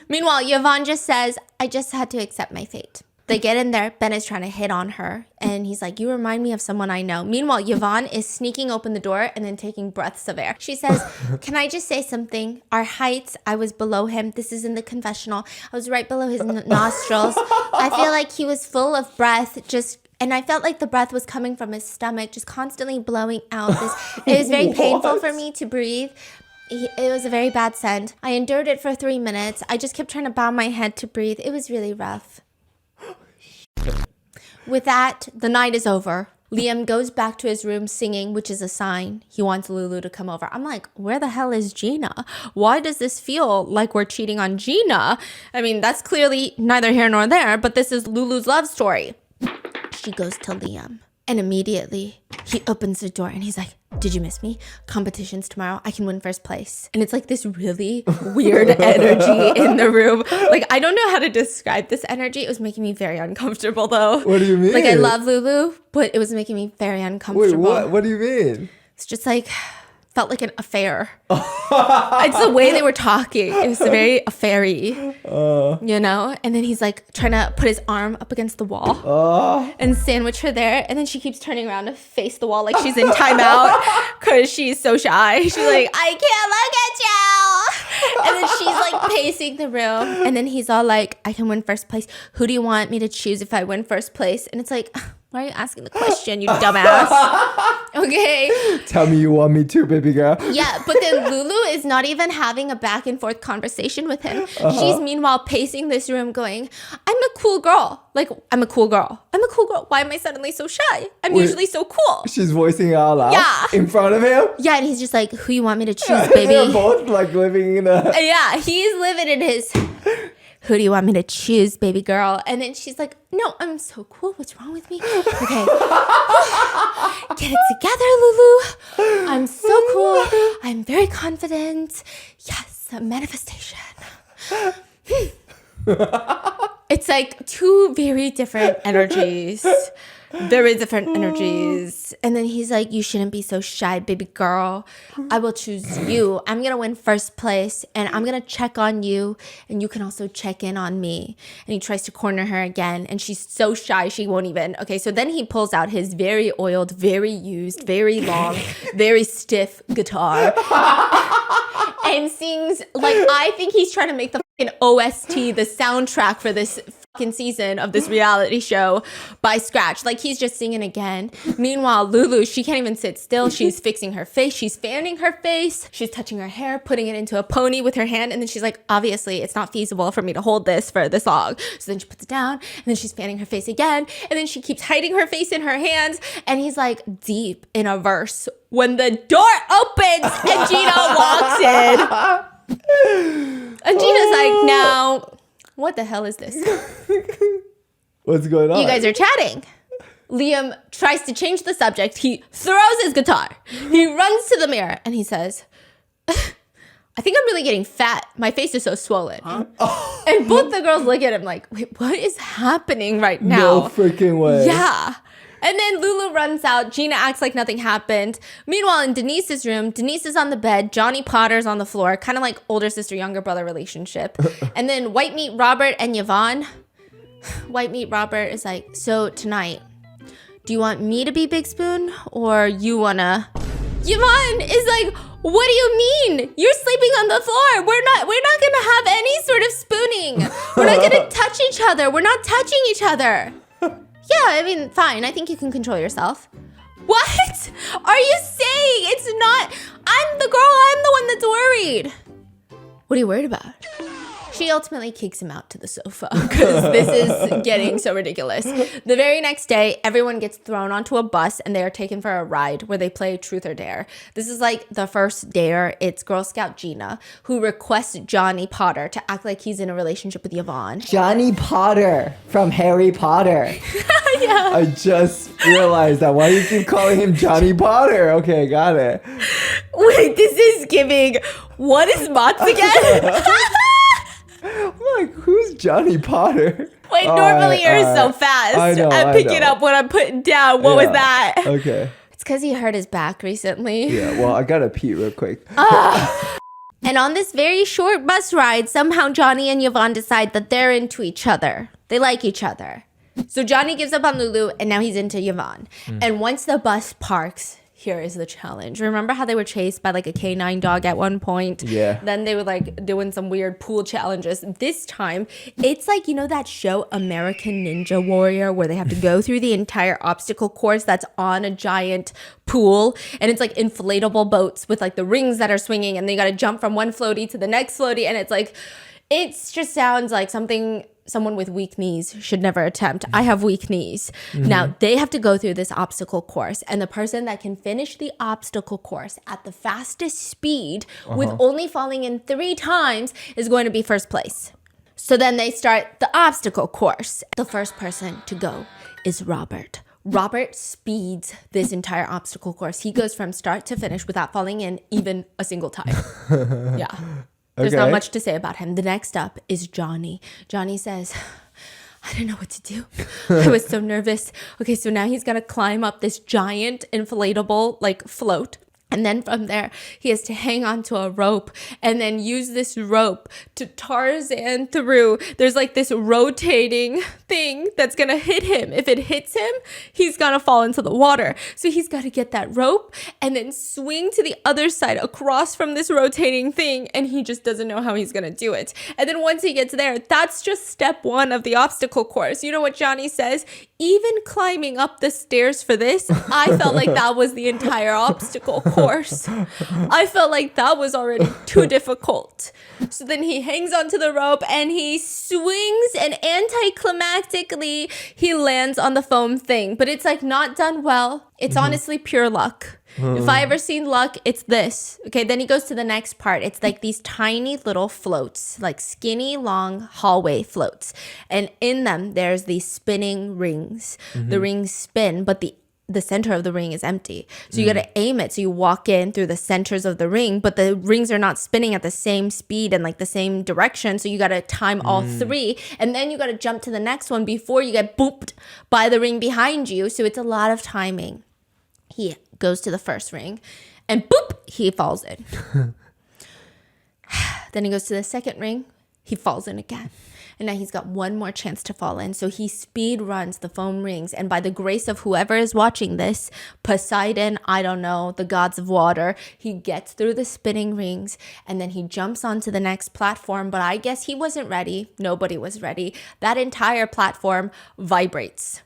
Meanwhile, Yvonne just says, I just had to accept my fate. They get in there. Ben is trying to hit on her. And he's like, you remind me of someone I know. Meanwhile, Yvonne is sneaking open the door and then taking breaths of air. She says, can I just say something? Our heights, I was below him. This is in the confessional. I was right below his nostrils. I feel like he was full of breath, and I felt like the breath was coming from his stomach, just constantly blowing out. It was very painful for me to breathe. It was a very bad scent. I endured it for 3 minutes. I just kept trying to bow my head to breathe. It was really rough. With that, the night is over. Liam goes back to his room singing, which is a sign he wants Lulu to come over. I'm like, where the hell is Gina? Why does this feel like we're cheating on Gina? I mean, that's clearly neither here nor there, but this is Lulu's love story. She goes to Liam, and immediately he opens the door and he's like, did you miss me? Competition's tomorrow. I can win first place. And it's like this really weird energy in the room. Like, I don't know how to describe this energy. It was making me very uncomfortable, though. What do you mean? Like, I love Lulu, but it was making me very uncomfortable. Wait, what do you mean? It's just like, felt like an affair. It's the way they were talking. It was very affair-y, you know? And then he's like trying to put his arm up against the wall and sandwich her there. And then she keeps turning around to face the wall like she's in timeout because she's so shy. She's like, I can't look at you. And then she's like pacing the room. And then he's all like, I can win first place. Who do you want me to choose if I win first place? And it's like, why are you asking the question, you dumbass? Okay. Tell me you want me to, baby girl. Yeah, but then Lulu is not even having a back and forth conversation with him. She's meanwhile pacing this room going, I'm a cool girl. Like, I'm a cool girl. I'm a cool girl. Why am I suddenly so shy? I'm usually so cool. She's voicing it out loud? Yeah. In front of him? Yeah, and he's just like, who you want me to choose, baby? They're both like living in a... Yeah, he's living in his... Who do you want me to choose, baby girl? And then she's like, no, I'm so cool. What's wrong with me? Okay. Get it together, Lulu. I'm so cool. I'm very confident. Yes, a manifestation. It's like two very different energies. There is different energies. And then he's like, you shouldn't be so shy, baby girl. I will choose you. I'm going to win first place and I'm going to check on you and you can also check in on me. And he tries to corner her again and she's so shy she won't even. Okay, so then he pulls out his very oiled, very used, very long, very stiff guitar and sings like, I think he's trying to make the fucking OST, the soundtrack for this fucking season of this reality show by scratch. Like he's just singing again. Meanwhile, Lulu, she can't even sit still. She's fixing her face. She's fanning her face. She's touching her hair, putting it into a pony with her hand. And then she's like, obviously, it's not feasible for me to hold this for this long. So then she puts it down and then she's fanning her face again. And then she keeps hiding her face in her hands. And he's like deep in a verse when the door opens and Gina walks in. And Gina's like, now, what the hell is this? What's going on? You guys are chatting. Liam tries to change the subject. He throws his guitar. He runs to the mirror and he says, I think I'm really getting fat. My face is so swollen. Huh? Oh. And both the girls look at him like, wait, what is happening right now? No freaking way. Yeah. And then Lulu runs out. Gina acts like nothing happened. Meanwhile, in Denise's room, Denise is on the bed. Johnny Potter's on the floor. Kind of like older sister, younger brother relationship. And then White Meat Robert and Yvonne. White Meat Robert is like, so tonight, do you want me to be Big Spoon or you wanna... Yvonne is like, what do you mean? You're sleeping on the floor. We're not gonna have any sort of spooning. We're not gonna touch each other. We're not touching each other. Yeah, I mean, fine. I think you can control yourself. What are you saying? It's not... I'm the girl. I'm the one that's worried. What are you worried about? She ultimately kicks him out to the sofa because this is getting so ridiculous. The very next day, everyone gets thrown onto a bus and they are taken for a ride where they play Truth or Dare. This is like the first dare. It's Girl Scout Gina who requests Johnny Potter to act like he's in a relationship with Yvonne. Johnny Potter from Harry Potter. Yeah. I just realized that. Why do you keep calling him Johnny Potter? Okay, got it. Wait, this is giving... What is Mott's again? I'm like, who's Johnny Potter? Wait, normally you're so fast. I'm picking up what I'm putting down. What was that? Okay. It's because he hurt his back recently. Yeah, well, I gotta pee real quick. And on this very short bus ride, somehow Johnny and Yvonne decide that they're into each other. They like each other. So Johnny gives up on Lulu, and now he's into Yvonne. And once the bus parks... Here is the challenge. Remember how they were chased by like a canine dog at one point? Yeah. Then they were like doing some weird pool challenges. This time, it's like, you know that show American Ninja Warrior where they have to go through the entire obstacle course that's on a giant pool? And it's like inflatable boats with like the rings that are swinging and they got to jump from one floaty to the next floaty. And it's like, it just sounds like something... someone with weak knees should never attempt. I have weak knees. Mm-hmm. Now, they have to go through this obstacle course, and the person that can finish the obstacle course at the fastest speed with only falling in 3 times is going to be first place. So then they start the obstacle course. The first person to go is Robert. Robert speeds this entire obstacle course. He goes from start to finish without falling in even a single time. Yeah. There's not much to say about him. The next up is Johnny. Johnny says, I didn't know what to do. I was so nervous. Okay, so now he's got to climb up this giant inflatable like float. And then from there, he has to hang onto a rope and then use this rope to Tarzan through. There's like this rotating thing that's going to hit him. If it hits him, he's going to fall into the water. So he's got to get that rope and then swing to the other side across from this rotating thing. And he just doesn't know how he's going to do it. And then once he gets there, that's just step 1 of the obstacle course. You know what Johnny says? Even climbing up the stairs for this, I felt like that was the entire obstacle course. I felt like that was already too difficult. So then he hangs onto the rope and he swings and anticlimactically he lands on the foam thing. But it's like not done well. It's honestly pure luck. If I ever seen luck, it's this. Okay, then he goes to the next part. It's like these tiny little floats, like skinny, long hallway floats. And in them, there's these spinning rings. The rings spin, but the the center of the ring is empty. So you got to aim it. So you walk in through the centers of the ring, but the rings are not spinning at the same speed and like the same direction. So you got to time all three. And then you got to jump to the next one before you get booped by the ring behind you. So it's a lot of timing. He goes to the first ring and boop, he falls in. Then he goes to the second ring. He falls in again. And now he's got one more chance to fall in. So he speed runs the foam rings. And by the grace of whoever is watching this, Poseidon, I don't know, the gods of water, he gets through the spinning rings and then he jumps onto the next platform. But I guess he wasn't ready. Nobody was ready. That entire platform vibrates.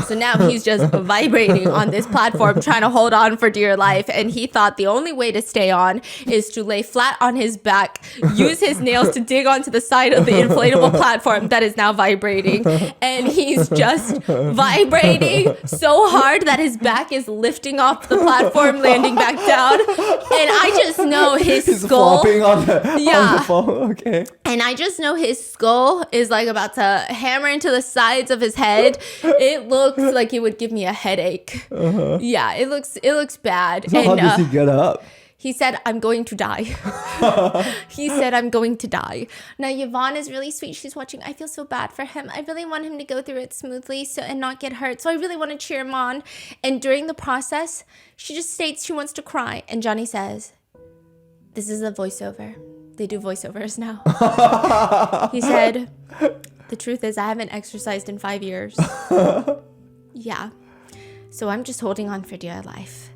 So now he's just vibrating on this platform, trying to hold on for dear life. And he thought the only way to stay on is to lay flat on his back, use his nails to dig onto the side of the inflatable platform that is now vibrating. And he's just vibrating so hard that his back is lifting off the platform, landing back down. And I just know his skull. Flopping on the phone. Okay. And I just know his skull is like about to hammer into the sides of his head. It looks like it would give me a headache. Yeah, it looks bad. So how does he get up? He said, I'm going to die. He said, I'm going to die. Now, Yvonne is really sweet. She's watching. I feel so bad for him. I really want him to go through it smoothly and not get hurt. So I really want to cheer him on. And during the process, she just states she wants to cry. And Johnny says, this is a voiceover. They do voiceovers now. He said, the truth is I haven't exercised in 5 years. Yeah. So I'm just holding on for dear life.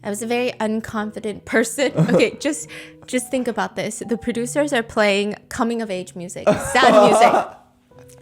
I was a very unconfident person. Okay, just think about this. The producers are playing coming of age music, sad music.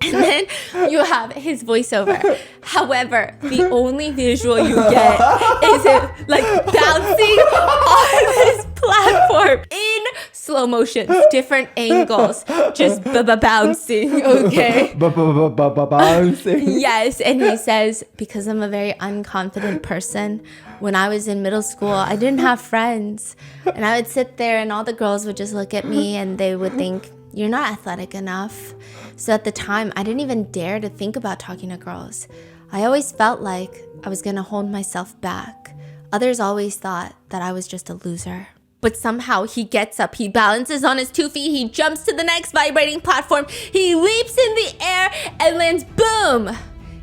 And then you have his voiceover. However, the only visual you get is it like bouncing on this platform in slow motion, different angles, just bouncing, okay? Bouncing. Yes, and he says, because I'm a very unconfident person, when I was in middle school, I didn't have friends. And I would sit there and all the girls would just look at me and they would think, you're not athletic enough. So at the time, I didn't even dare to think about talking to girls. I always felt like I was going to hold myself back. Others always thought that I was just a loser. But somehow he gets up, he balances on his 2 feet, he jumps to the next vibrating platform, he leaps in the air and lands, boom,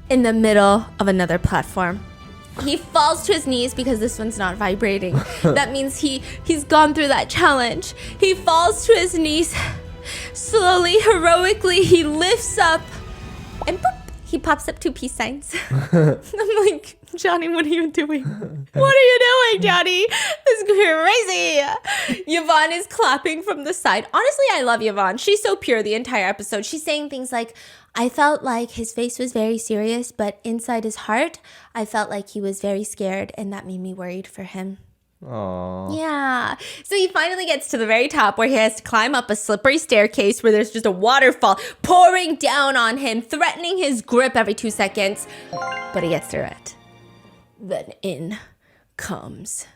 in the middle of another platform. He falls to his knees because this one's not vibrating. That means he's gone through that challenge. He falls to his knees. Slowly, heroically, he lifts up and boop, he pops up 2 peace signs. I'm like, Johnny, what are you doing? What are you doing, Johnny? This is crazy. Yvonne is clapping from the side. Honestly, I love Yvonne. She's so pure the entire episode. She's saying things like, I felt like his face was very serious, but inside his heart, I felt like he was very scared, and that made me worried for him. Aww. Yeah. So he finally gets to the very top where he has to climb up a slippery staircase where there's just a waterfall pouring down on him, threatening his grip every 2 seconds. But he gets through it. Then in comes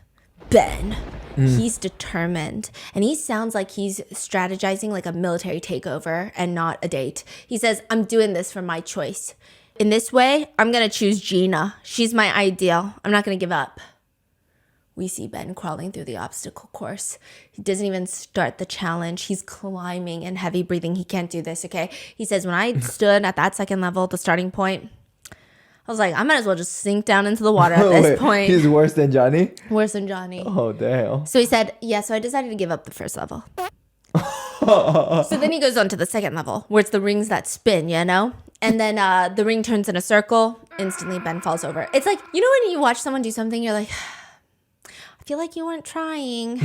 Ben. He's determined. And he sounds like he's strategizing like a military takeover and not a date. He says, I'm doing this for my choice. In this way, I'm going to choose Gina. She's my ideal. I'm not going to give up. We see Ben crawling through the obstacle course. He doesn't even start the challenge. He's climbing and heavy breathing. He can't do this, okay? He says, when I stood at that second level, the starting point, I was like, I might as well just sink down into the water at this point. He's worse than Johnny? Worse than Johnny. Oh, damn. So he said, yeah, so I decided to give up the first level. So then he goes on to the second level, where it's the rings that spin, you know? And then the ring turns in a circle. Instantly, Ben falls over. It's like, you know when you watch someone do something, you're like, I feel like you weren't trying.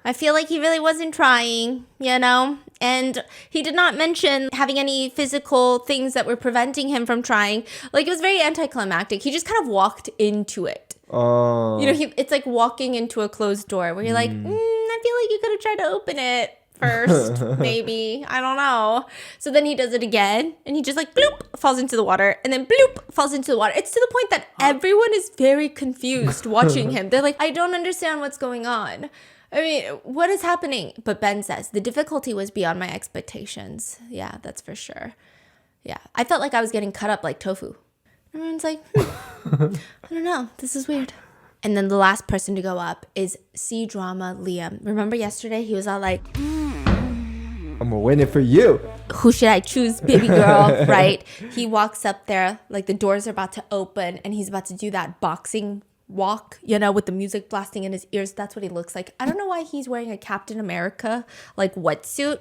I feel like he really wasn't trying, you know? And he did not mention having any physical things that were preventing him from trying. Like, it was very anticlimactic. He just kind of walked into it. Oh. You know, it's like walking into a closed door where you're like, I feel like you could have tried to open it first, maybe. I don't know. So then he does it again, and he just like, bloop, falls into the water, and then bloop, falls into the water. It's to the point that everyone is very confused watching him. They're like, I don't understand what's going on. I mean, what is happening? But Ben says, the difficulty was beyond my expectations. Yeah, that's for sure. Yeah. I felt like I was getting cut up like tofu. Everyone's like, I don't know. This is weird. And then the last person to go up is C-Drama Liam. Remember yesterday? He was all like, I'm gonna win it for you. who should I choose, baby girl? Right? He walks up there, like the doors are about to open, and he's about to do that boxing walk, you know, with the music blasting in his ears. That's what he looks like. I don't know why he's wearing a Captain America, like, wetsuit,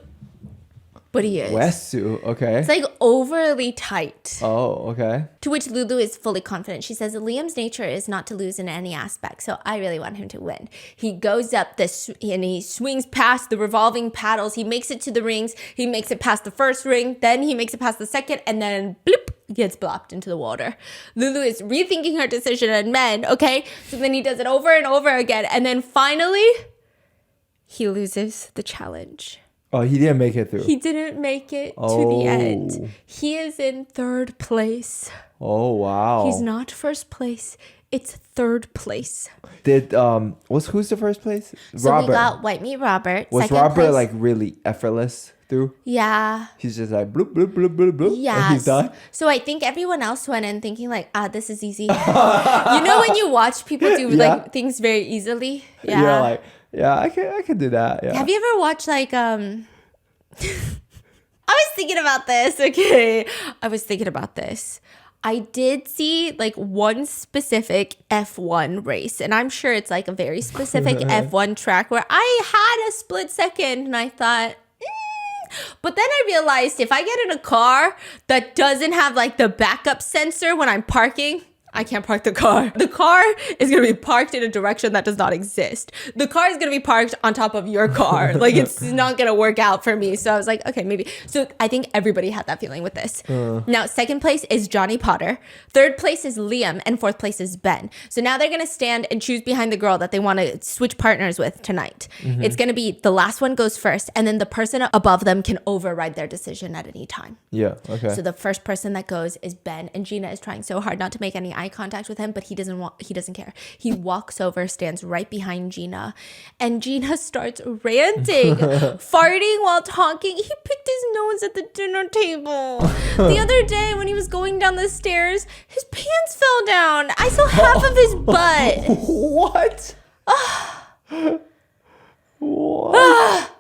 but he is. Wetsuit, okay. It's like overly tight. Oh, okay. To which Lulu is fully confident. She says Liam's nature is not to lose in any aspect, so I really want him to win. He goes up and he swings past the revolving paddles. He makes it to the rings. He makes it past the first ring. Then he makes it past the second, and then bloop, gets blopped into the water. Lulu is rethinking her decision on men, okay? So then he does it over and over again, and then finally, he loses the challenge. Oh, he didn't make it through. He didn't make it to the end. He is in third place. Oh, wow. He's not first place. It's third place. Who's the first place? So Robert. we got White Meat Robert. Was second Robert place. like really effortless through? Yeah. He's just like bloop, bloop, bloop, bloop, bloop. Yeah. And he's done. So I think everyone else went in thinking like, this is easy. You know when you watch people do like things very easily? Yeah. You're like, yeah, I can do that. Yeah. Have you ever watched like I was thinking about this. Okay. I was thinking about this. I did see like one specific F1 race, and I'm sure it's like a very specific F1 track where I had a split second and I thought, but then I realized if I get in a car that doesn't have like the backup sensor when I'm parking, I can't park the car. The car is going to be parked in a direction that does not exist. The car is going to be parked on top of your car. Like, it's not going to work out for me. So I was like, okay, maybe. So I think everybody had that feeling with this. Now, second place is Johnny Potter. Third place is Liam. And fourth place is Ben. So now they're going to stand and choose behind the girl that they want to switch partners with tonight. It's going to be the last one goes first. And then the person above them can override their decision at any time. Yeah, okay. So the first person that goes is Ben, and Gina is trying so hard not to make any eye contact with him, but he doesn't care. He walks over, stands right behind Gina, and Gina starts ranting, farting while talking. He picked his nose at the dinner table. The other day when he was going down the stairs, his pants fell down. I saw half of his butt. What? What?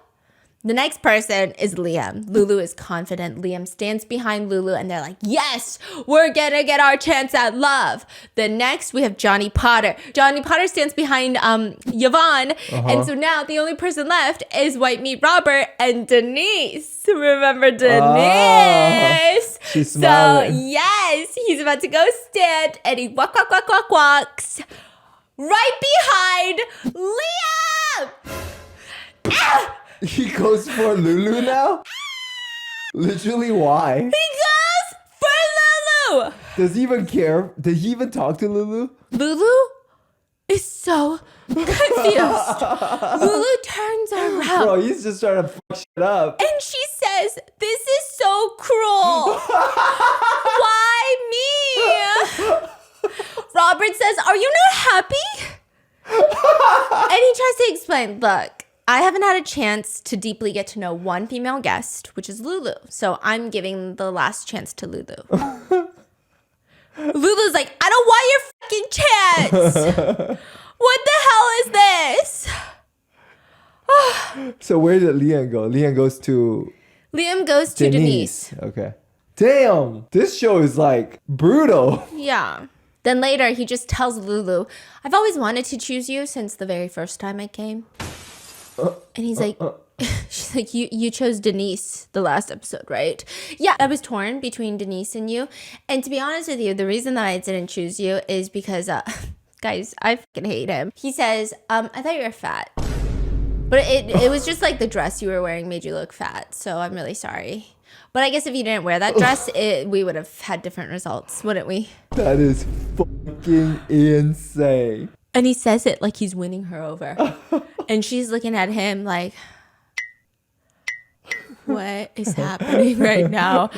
The next person is Liam. Lulu is confident. Liam stands behind Lulu and they're like, yes, we're gonna get our chance at love. The next we have Johnny Potter. Johnny Potter stands behind Yvonne. And so now the only person left is White Meat Robert and Denise. Remember Denise? She's smiling. So yes, he's about to go stand and he walks right behind Liam. Ah! He goes for Lulu now? Literally, why? He goes for Lulu. Does he even care? Did he even talk to Lulu? Lulu is so confused. Lulu turns around. Bro, he's just trying to fuck shit up. And she says, this is so cruel. Why me? Robert says, are you not happy? And he tries to explain, look, I haven't had a chance to deeply get to know one female guest, which is Lulu. So I'm giving the last chance to Lulu. Lulu's like, I don't want your fucking chance. What the hell is this? So where did Liam go? Liam goes to Denise. Okay. Damn, this show is like brutal. Yeah. Then later he just tells Lulu, I've always wanted to choose you since the very first time I came. And he's like, she's like, you chose Denise the last episode, right? Yeah, I was torn between Denise and you. And to be honest with you, the reason that I didn't choose you is because, guys, I fucking hate him. He says, I thought you were fat. But it was just like the dress you were wearing made you look fat. So I'm really sorry. But I guess if you didn't wear that dress, we would have had different results, wouldn't we? That is fucking insane. And he says it like he's winning her over. And she's looking at him like, what is happening right now?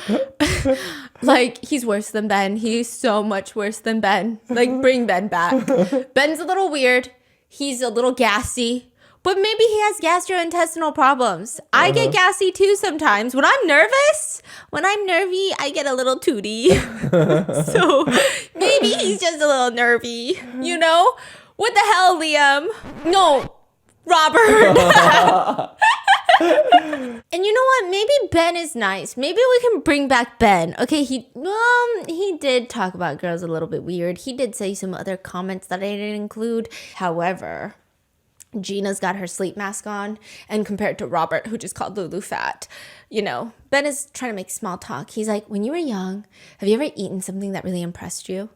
Like, he's worse than Ben. He's so much worse than Ben. Like, bring Ben back. Ben's a little weird. He's a little gassy. But maybe he has gastrointestinal problems. I get gassy too sometimes. When I'm nervy, I get a little tooty. So maybe he's just a little nervy, you know? What the hell, Liam? No, Robert. And you know what? Maybe Ben is nice. Maybe we can bring back Ben. Okay, he did talk about girls a little bit weird. He did say some other comments that I didn't include. However, Gina's got her sleep mask on, and compared to Robert, who just called Lulu fat, you know, Ben is trying to make small talk. He's like, when you were young, have you ever eaten something that really impressed you?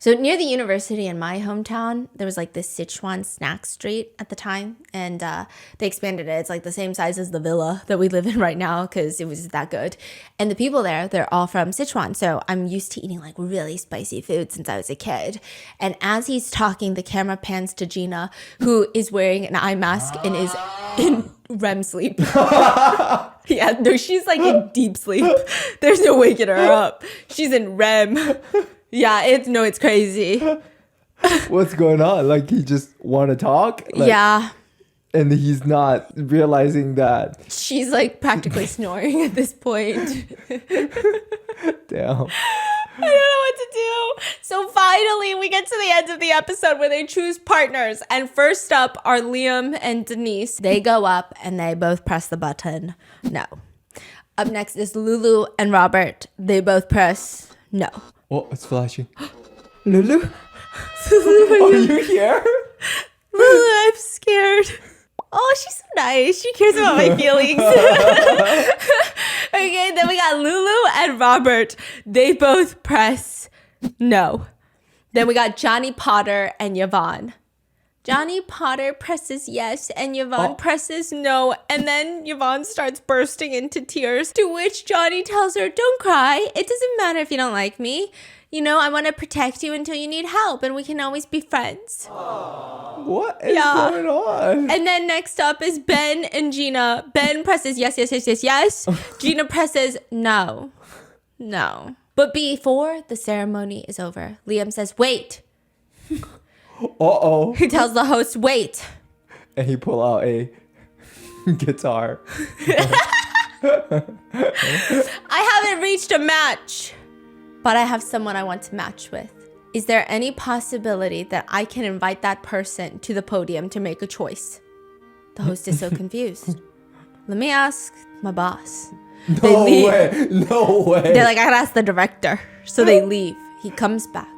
So near the university in my hometown, there was like this Sichuan snack street at the time, and they expanded it. It's like the same size as the villa that we live in right now because it was that good. And the people there, they're all from Sichuan. So I'm used to eating like really spicy food since I was a kid. And as he's talking, the camera pans to Gina, who is wearing an eye mask and is in REM sleep. Yeah, no, she's like in deep sleep. There's no waking her up. She's in REM. Yeah, it's crazy. What's going on? Like, he just want to talk? Like, yeah. And he's not realizing that. She's like practically snoring at this point. Damn. I don't know what to do. So finally, we get to the end of the episode where they choose partners. And first up are Liam and Denise. They go up and they both press the button. No. Up next is Lulu and Robert. They both press no. Oh, it's flashing. Lulu? Are you here? Lulu, I'm scared. Oh, she's so nice. She cares about my feelings. Okay, then we got Lulu and Robert. They both press no. Then we got Johnny Potter and Yvonne. Johnny Potter presses yes and Yvonne presses no. And then Yvonne starts bursting into tears, to which Johnny tells her, don't cry. It doesn't matter if you don't like me. You know, I want to protect you until you need help and we can always be friends. What is going on? And then next up is Ben and Gina. Ben presses yes. Gina presses no. No. But before the ceremony is over, Liam says, wait. Uh-oh. He tells the host, wait. And he pull out a guitar. I haven't reached a match, but I have someone I want to match with. Is there any possibility that I can invite that person to the podium to make a choice? The host is so confused. Let me ask my boss. No way. They're like, I gotta ask the director. So they leave. He comes back.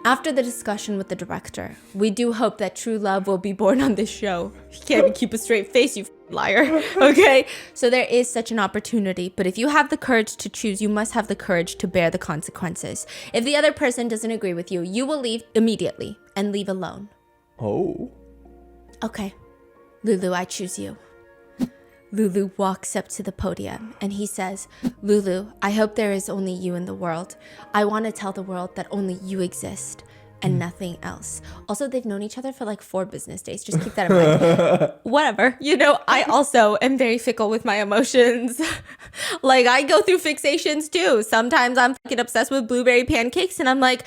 After the discussion with the director, we do hope that true love will be born on this show. You can't even keep a straight face, you liar. Okay? So there is such an opportunity, but if you have the courage to choose, you must have the courage to bear the consequences. If the other person doesn't agree with you, you will leave immediately and leave alone. Oh. Okay. Lulu, I choose you. Lulu walks up to the podium and he says, Lulu, I hope there is only you in the world. I want to tell the world that only you exist and nothing else. Also, they've known each other for like 4 business days. Just keep that in mind. Whatever. You know, I also am very fickle with my emotions. Like, I go through fixations too. Sometimes I'm fucking obsessed with blueberry pancakes and I'm like,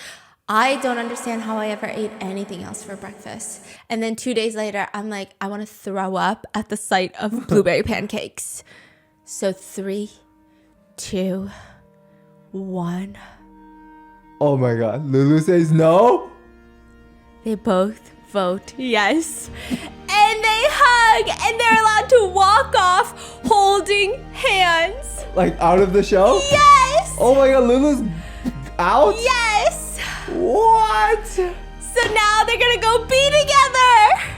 I don't understand how I ever ate anything else for breakfast. And then 2 days later, I'm like, I want to throw up at the sight of blueberry pancakes. So 3, 2, 1. Oh my God. Lulu says no? They both vote yes. And they hug and they're allowed to walk off holding hands. Like out of the show? Yes. Oh my God. Lulu's out? Yes. What? So now they're gonna go be together.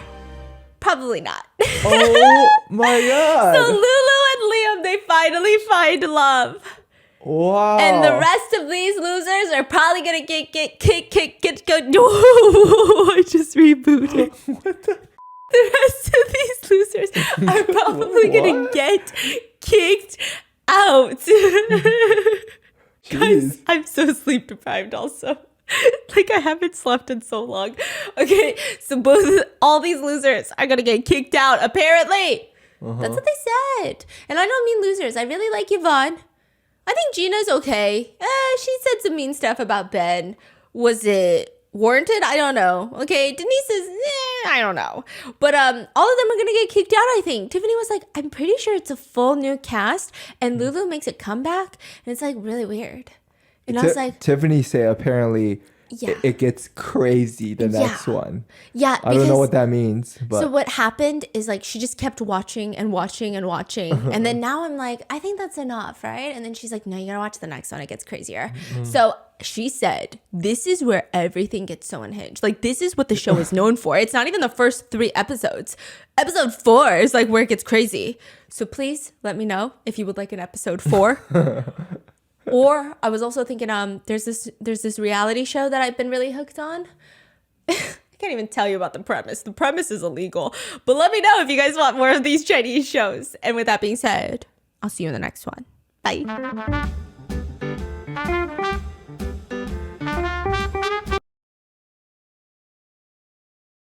Probably not. Oh my God. So Lulu and Liam, they finally find love. Wow. And the rest of these losers are probably gonna get go. No, I just rebooted. What the? The rest of these losers are probably gonna get kicked out. Guys, I'm so sleep deprived also. Like, I haven't slept in so long. Okay, so all these losers are gonna get kicked out, apparently. That's what they said. And I don't mean losers. I really like Yvonne. I think Gina's okay. She said some mean stuff about Ben. Was it warranted. I don't know. Okay, Denise is, I don't know. But all of them are gonna get kicked out, I think. Tiffany was like, I'm pretty sure it's a full new cast, and Lulu makes a comeback, and it's like really weird. And I was like, Tiffany say apparently yeah. it gets crazy the next one. Yeah, I don't know what that means. But. So what happened is like she just kept watching and watching and watching, and then now I'm like, I think that's enough, right? And then she's like, no, you gotta watch the next one. It gets crazier. So she said, this is where everything gets so unhinged. Like, this is what the show is known for. It's not even the first 3 episodes. Episode 4 is like where it gets crazy. So please let me know if you would like an episode 4. Or I was also thinking, there's this reality show that I've been really hooked on. I can't even tell you about the premise. The premise is illegal. But let me know if you guys want more of these Chinese shows. And with that being said, I'll see you in the next one. Bye.